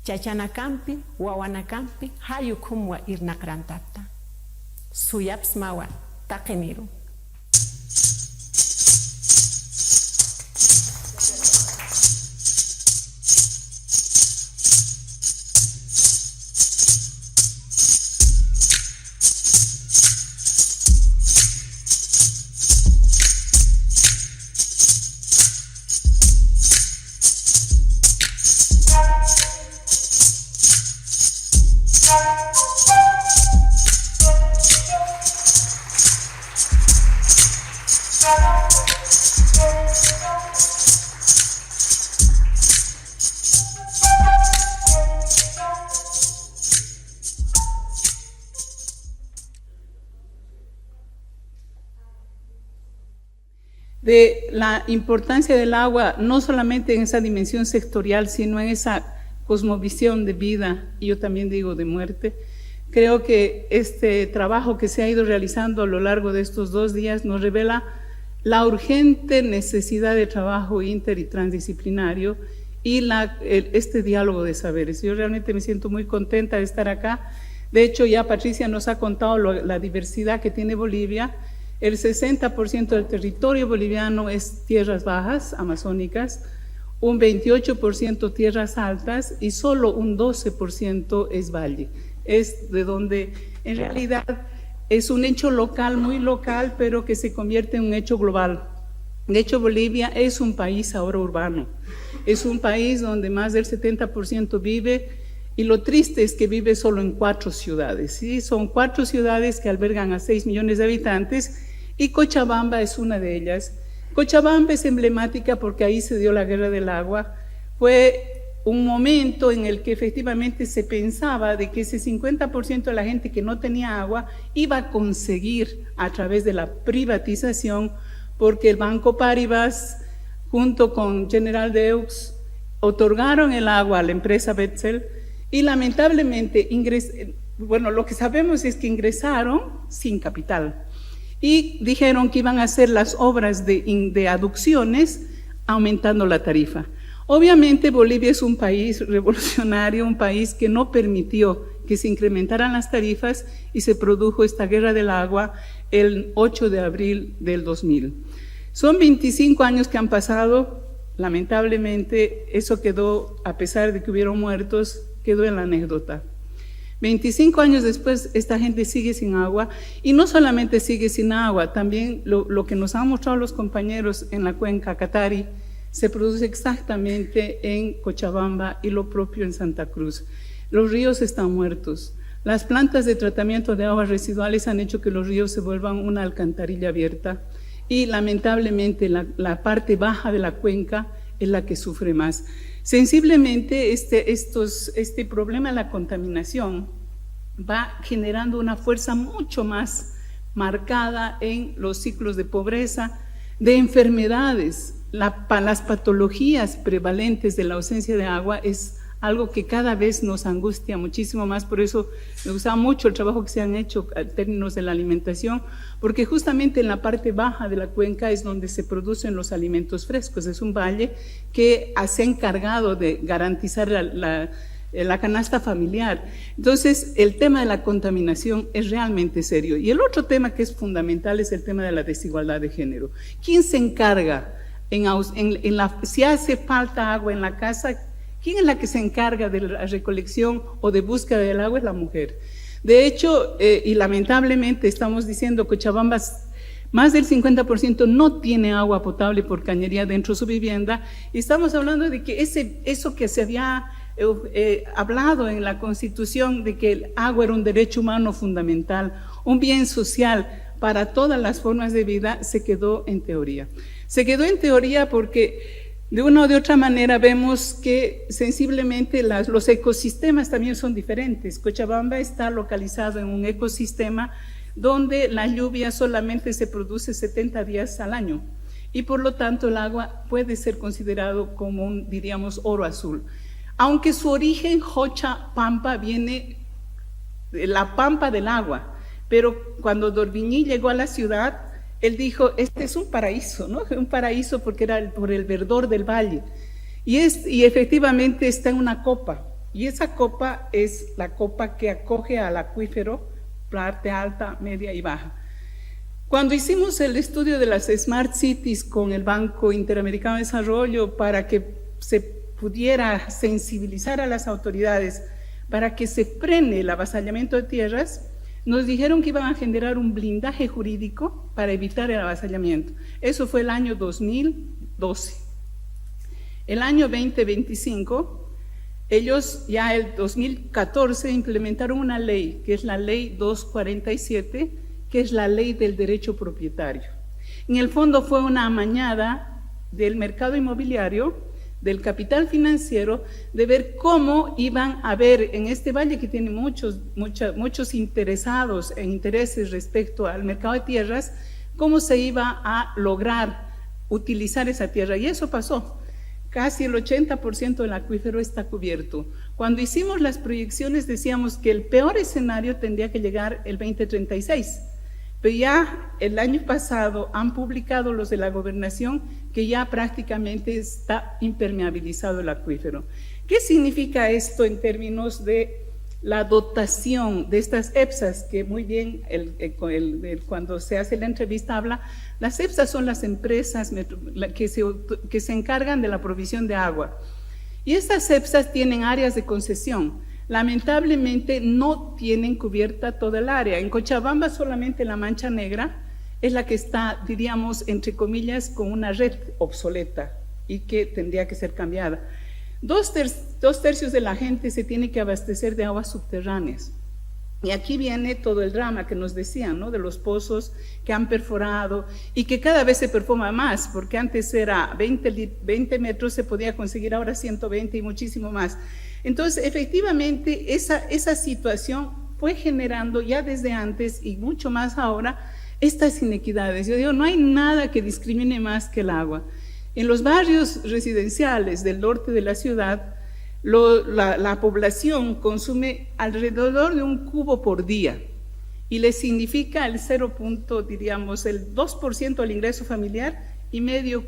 Chachanakampi, wawanakampi, hayukumwa irnakrantapta. Suyaps mawa, takeniru. De la importancia del agua, no solamente en esa dimensión sectorial, sino en esa cosmovisión de vida, y yo también digo de muerte. Creo que este trabajo que se ha ido realizando a lo largo de estos 2 días nos revela la urgente necesidad de trabajo inter y transdisciplinario y este diálogo de saberes. Yo realmente me siento muy contenta de estar acá. De hecho, ya Patricia nos ha contado la diversidad que tiene Bolivia. El 60% del territorio boliviano es tierras bajas, amazónicas, un 28% tierras altas y solo un 12% es valle. Es de donde en realidad es un hecho local, muy local, pero que se convierte en un hecho global. De hecho, Bolivia es un país ahora urbano. Es un país donde más del 70% vive, y lo triste es que vive solo en 4 ciudades. ¿Sí? Son 4 ciudades que albergan a 6 millones de habitantes, y Cochabamba es una de ellas. Cochabamba es emblemática porque ahí se dio la guerra del agua. Fue un momento en el que efectivamente se pensaba de que ese 50% de la gente que no tenía agua iba a conseguir a través de la privatización, porque el Banco Paribas junto con General Deux otorgaron el agua a la empresa Betzel y lamentablemente lo que sabemos es que ingresaron sin capital y dijeron que iban a hacer las obras de aducciones aumentando la tarifa. Obviamente Bolivia es un país revolucionario, un país que no permitió que se incrementaran las tarifas y se produjo esta guerra del agua el 8 de abril del 2000. Son 25 años que han pasado, lamentablemente eso quedó, a pesar de que hubieron muertos, quedó en la anécdota. 25 años después esta gente sigue sin agua y no solamente sigue sin agua, también lo que nos han mostrado los compañeros en la cuenca Catari se produce exactamente en Cochabamba y lo propio en Santa Cruz. Los ríos están muertos. Las plantas de tratamiento de aguas residuales han hecho que los ríos se vuelvan una alcantarilla abierta y lamentablemente la parte baja de la cuenca es la que sufre más. Sensiblemente este problema de la contaminación va generando una fuerza mucho más marcada en los ciclos de pobreza, de enfermedades. Las patologías prevalentes de la ausencia de agua es algo que cada vez nos angustia muchísimo más. Por eso me gusta mucho el trabajo que se han hecho en términos de la alimentación, porque justamente en la parte baja de la cuenca es donde se producen los alimentos frescos. Es un valle que se ha encargado de garantizar la canasta familiar. Entonces, el tema de la contaminación es realmente serio. Y el otro tema que es fundamental es el tema de la desigualdad de género. ¿Quién se encarga si hace falta agua en la casa, ¿quién es la que se encarga de la recolección o de búsqueda del agua? Es la mujer. De hecho, y lamentablemente estamos diciendo que Cochabamba más del 50% no tiene agua potable por cañería dentro de su vivienda, y estamos hablando de que eso que se había hablado en la Constitución, de que el agua era un derecho humano fundamental, un bien social para todas las formas de vida, se quedó en teoría. Se quedó en teoría porque de una o de otra manera vemos que sensiblemente los ecosistemas también son diferentes. Cochabamba está localizado en un ecosistema donde la lluvia solamente se produce 70 días al año y por lo tanto el agua puede ser considerado como un, diríamos, oro azul. Aunque su origen, Jocha Pampa, viene de la pampa del agua, pero cuando D'Orbigny llegó a la ciudad, él dijo, este es un paraíso, ¿no? Un paraíso porque era por el verdor del valle. Y efectivamente está en una copa, y esa copa es la copa que acoge al acuífero, parte alta, media y baja. Cuando hicimos el estudio de las Smart Cities con el Banco Interamericano de Desarrollo para que se pudiera sensibilizar a las autoridades para que se frene el avasallamiento de tierras, nos dijeron que iban a generar un blindaje jurídico para evitar el avasallamiento. Eso fue el año 2012. El año 2025, ellos ya el 2014 implementaron una ley, que es la Ley 247, que es la ley del derecho propietario. En el fondo fue una amañada del mercado inmobiliario, del capital financiero, de ver cómo iban a ver en este valle que tiene muchos interesados en intereses respecto al mercado de tierras, cómo se iba a lograr utilizar esa tierra. Y eso pasó. Casi el 80% del acuífero está cubierto. Cuando hicimos las proyecciones decíamos que el peor escenario tendría que llegar el 2036. Pero ya el año pasado han publicado los de la gobernación que ya prácticamente está impermeabilizado el acuífero. ¿Qué significa esto en términos de la dotación de estas EPSAs? Que muy bien cuando se hace la entrevista habla, las EPSAs son las empresas que se encargan de la provisión de agua. Y estas EPSAs tienen áreas de concesión. Lamentablemente no tienen cubierta toda el área. En Cochabamba solamente la Mancha Negra es la que está, diríamos, entre comillas, con una red obsoleta y que tendría que ser cambiada. Dos tercios de la gente se tiene que abastecer de aguas subterráneas. Y aquí viene todo el drama que nos decían, ¿no? De los pozos que han perforado y que cada vez se perfuma más, porque antes era 20 metros, se podía conseguir ahora 120 y muchísimo más. Entonces, efectivamente, esa situación fue generando ya desde antes y mucho más ahora estas inequidades. Yo digo, no hay nada que discrimine más que el agua. En los barrios residenciales del norte de la ciudad, la población consume alrededor de un cubo por día y le significa el 2% del ingreso familiar y medio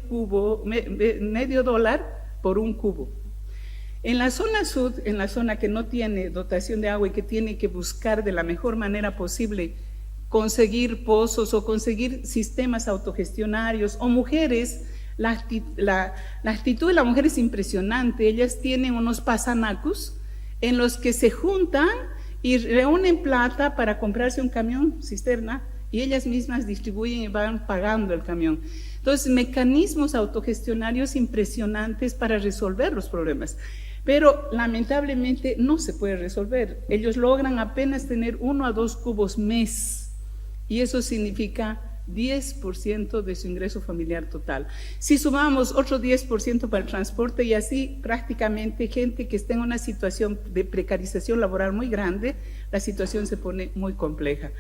dólar por un cubo. En la zona sur, en la zona que no tiene dotación de agua y que tiene que buscar de la mejor manera posible conseguir pozos o conseguir sistemas autogestionarios o mujeres, la actitud de la mujer es impresionante. Ellas tienen unos pasanacus en los que se juntan y reúnen plata para comprarse un camión cisterna y ellas mismas distribuyen y van pagando el camión. Entonces, mecanismos autogestionarios impresionantes para resolver los problemas. Pero lamentablemente no se puede resolver. Ellos logran apenas tener 1 a 2 cubos mes y eso significa 10% de su ingreso familiar total. Si sumamos otro 10% para el transporte y así prácticamente gente que está en una situación de precarización laboral muy grande, la situación se pone muy compleja.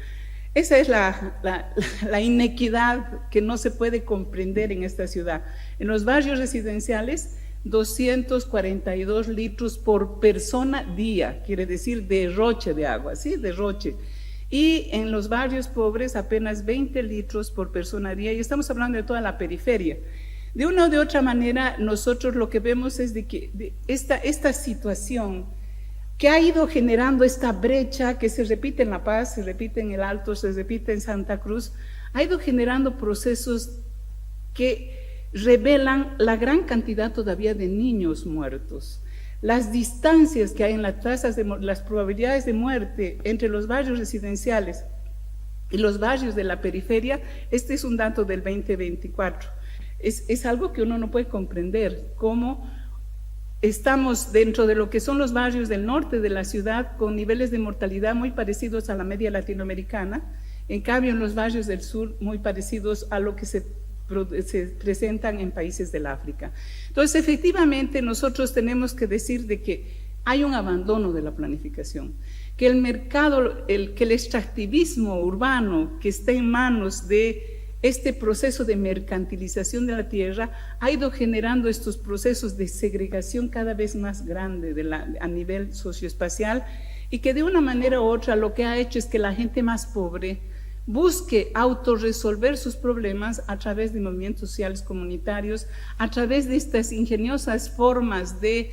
Esa es la inequidad que no se puede comprender en esta ciudad. En los barrios residenciales, 242 litros por persona día, quiere decir derroche de agua, ¿sí? Derroche. Y en los barrios pobres apenas 20 litros por persona día, y estamos hablando de toda la periferia. De una o de otra manera, nosotros lo que vemos es de que esta situación que ha ido generando esta brecha que se repite en La Paz, se repite en el Alto, se repite en Santa Cruz, ha ido generando procesos que revelan la gran cantidad todavía de niños muertos. Las distancias que hay en las tasas las probabilidades de muerte entre los barrios residenciales y los barrios de la periferia, este es un dato del 2024. Es algo que uno no puede comprender, cómo estamos dentro de lo que son los barrios del norte de la ciudad con niveles de mortalidad muy parecidos a la media latinoamericana, en cambio en los barrios del sur muy parecidos a lo que se presentan en países del África. Entonces, efectivamente, nosotros tenemos que decir de que hay un abandono de la planificación, que el mercado, que el extractivismo urbano que está en manos de este proceso de mercantilización de la tierra ha ido generando estos procesos de segregación cada vez más grande a nivel socioespacial, y que de una manera u otra lo que ha hecho es que la gente más pobre busque autorresolver sus problemas a través de movimientos sociales comunitarios, a través de estas ingeniosas formas de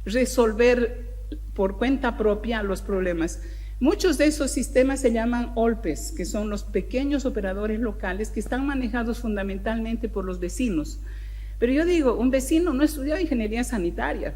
resolver por cuenta propia los problemas. Muchos de esos sistemas se llaman OLPES, que son los pequeños operadores locales que están manejados fundamentalmente por los vecinos. Pero yo digo, un vecino no estudió ingeniería sanitaria,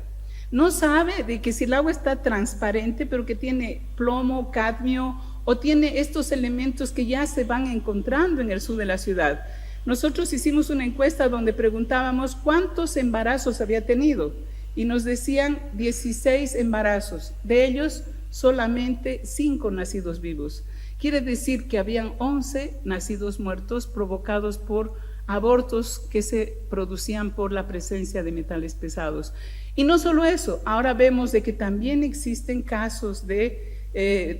no sabe de que si el agua está transparente, pero que tiene plomo, cadmio, o tiene estos elementos que ya se van encontrando en el sur de la ciudad. Nosotros hicimos una encuesta donde preguntábamos cuántos embarazos había tenido, y nos decían 16 embarazos, de ellos solamente 5 nacidos vivos. Quiere decir que habían 11 nacidos muertos provocados por abortos que se producían por la presencia de metales pesados. Y no solo eso, ahora vemos de que también existen casos de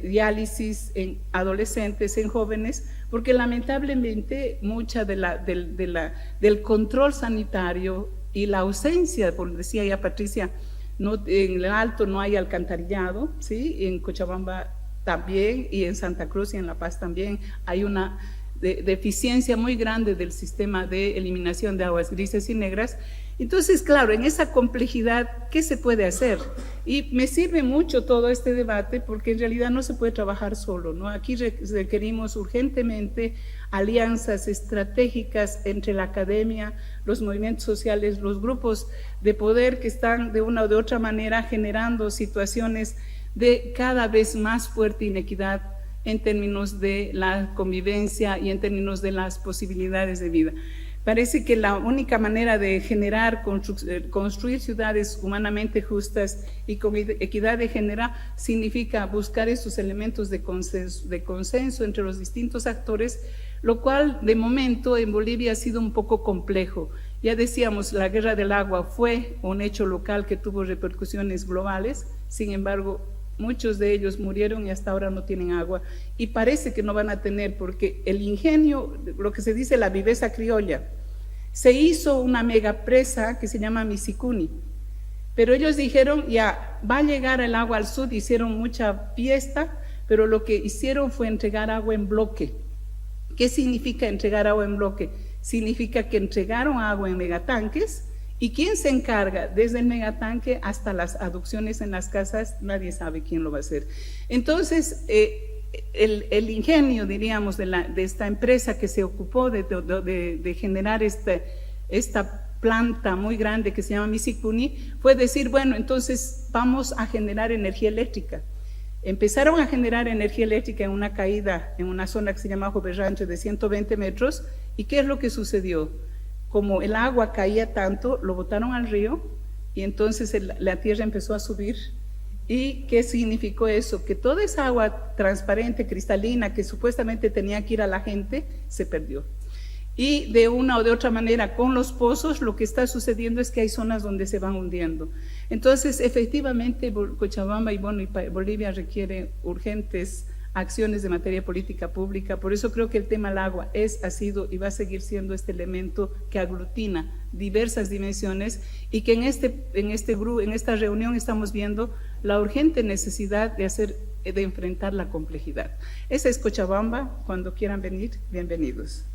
diálisis en adolescentes, en jóvenes, porque lamentablemente mucha del control sanitario y la ausencia, como decía ya Patricia, en el Alto no hay alcantarillado, ¿sí? En Cochabamba también, y en Santa Cruz y en La Paz también hay una deficiencia muy grande del sistema de eliminación de aguas grises y negras. Entonces, claro, en esa complejidad, ¿qué se puede hacer? Y me sirve mucho todo este debate porque en realidad no se puede trabajar solo, ¿no? Aquí requerimos urgentemente alianzas estratégicas entre la academia, los movimientos sociales, los grupos de poder que están de una o de otra manera generando situaciones de cada vez más fuerte inequidad en términos de la convivencia y en términos de las posibilidades de vida. Parece que la única manera de generar, construir ciudades humanamente justas y con equidad de género significa buscar esos elementos de consenso entre los distintos actores, lo cual de momento en Bolivia ha sido un poco complejo. Ya decíamos, la guerra del agua fue un hecho local que tuvo repercusiones globales, sin embargo, muchos de ellos murieron y hasta ahora no tienen agua, y parece que no van a tener, porque el ingenio, lo que se dice la viveza criolla, se hizo una mega presa que se llama Misicuni, pero ellos dijeron ya va a llegar el agua al sur, hicieron mucha fiesta, pero lo que hicieron fue entregar agua en bloque. ¿Qué significa entregar agua en bloque? Significa que entregaron agua en megatanques. ¿Y quién se encarga? Desde el megatanque hasta las aducciones en las casas, nadie sabe quién lo va a hacer. Entonces, el ingenio, diríamos, de esta empresa que se ocupó de generar esta planta muy grande que se llama Misicuni, fue decir, bueno, entonces vamos a generar energía eléctrica. Empezaron a generar energía eléctrica en una caída, en una zona que se llama Joverrancho de 120 metros, ¿y qué es lo que sucedió? Como el agua caía tanto, lo botaron al río y entonces la tierra empezó a subir. ¿Y qué significó eso? Que toda esa agua transparente, cristalina, que supuestamente tenía que ir a la gente, se perdió. Y de una o de otra manera, con los pozos, lo que está sucediendo es que hay zonas donde se van hundiendo. Entonces, efectivamente, Cochabamba y Bolivia requiere urgentes acciones de materia política pública. Por eso creo que el tema del agua ha sido y va a seguir siendo este elemento que aglutina diversas dimensiones, y que en esta reunión estamos viendo la urgente necesidad de enfrentar la complejidad. Esa es Cochabamba. Cuando quieran venir, bienvenidos.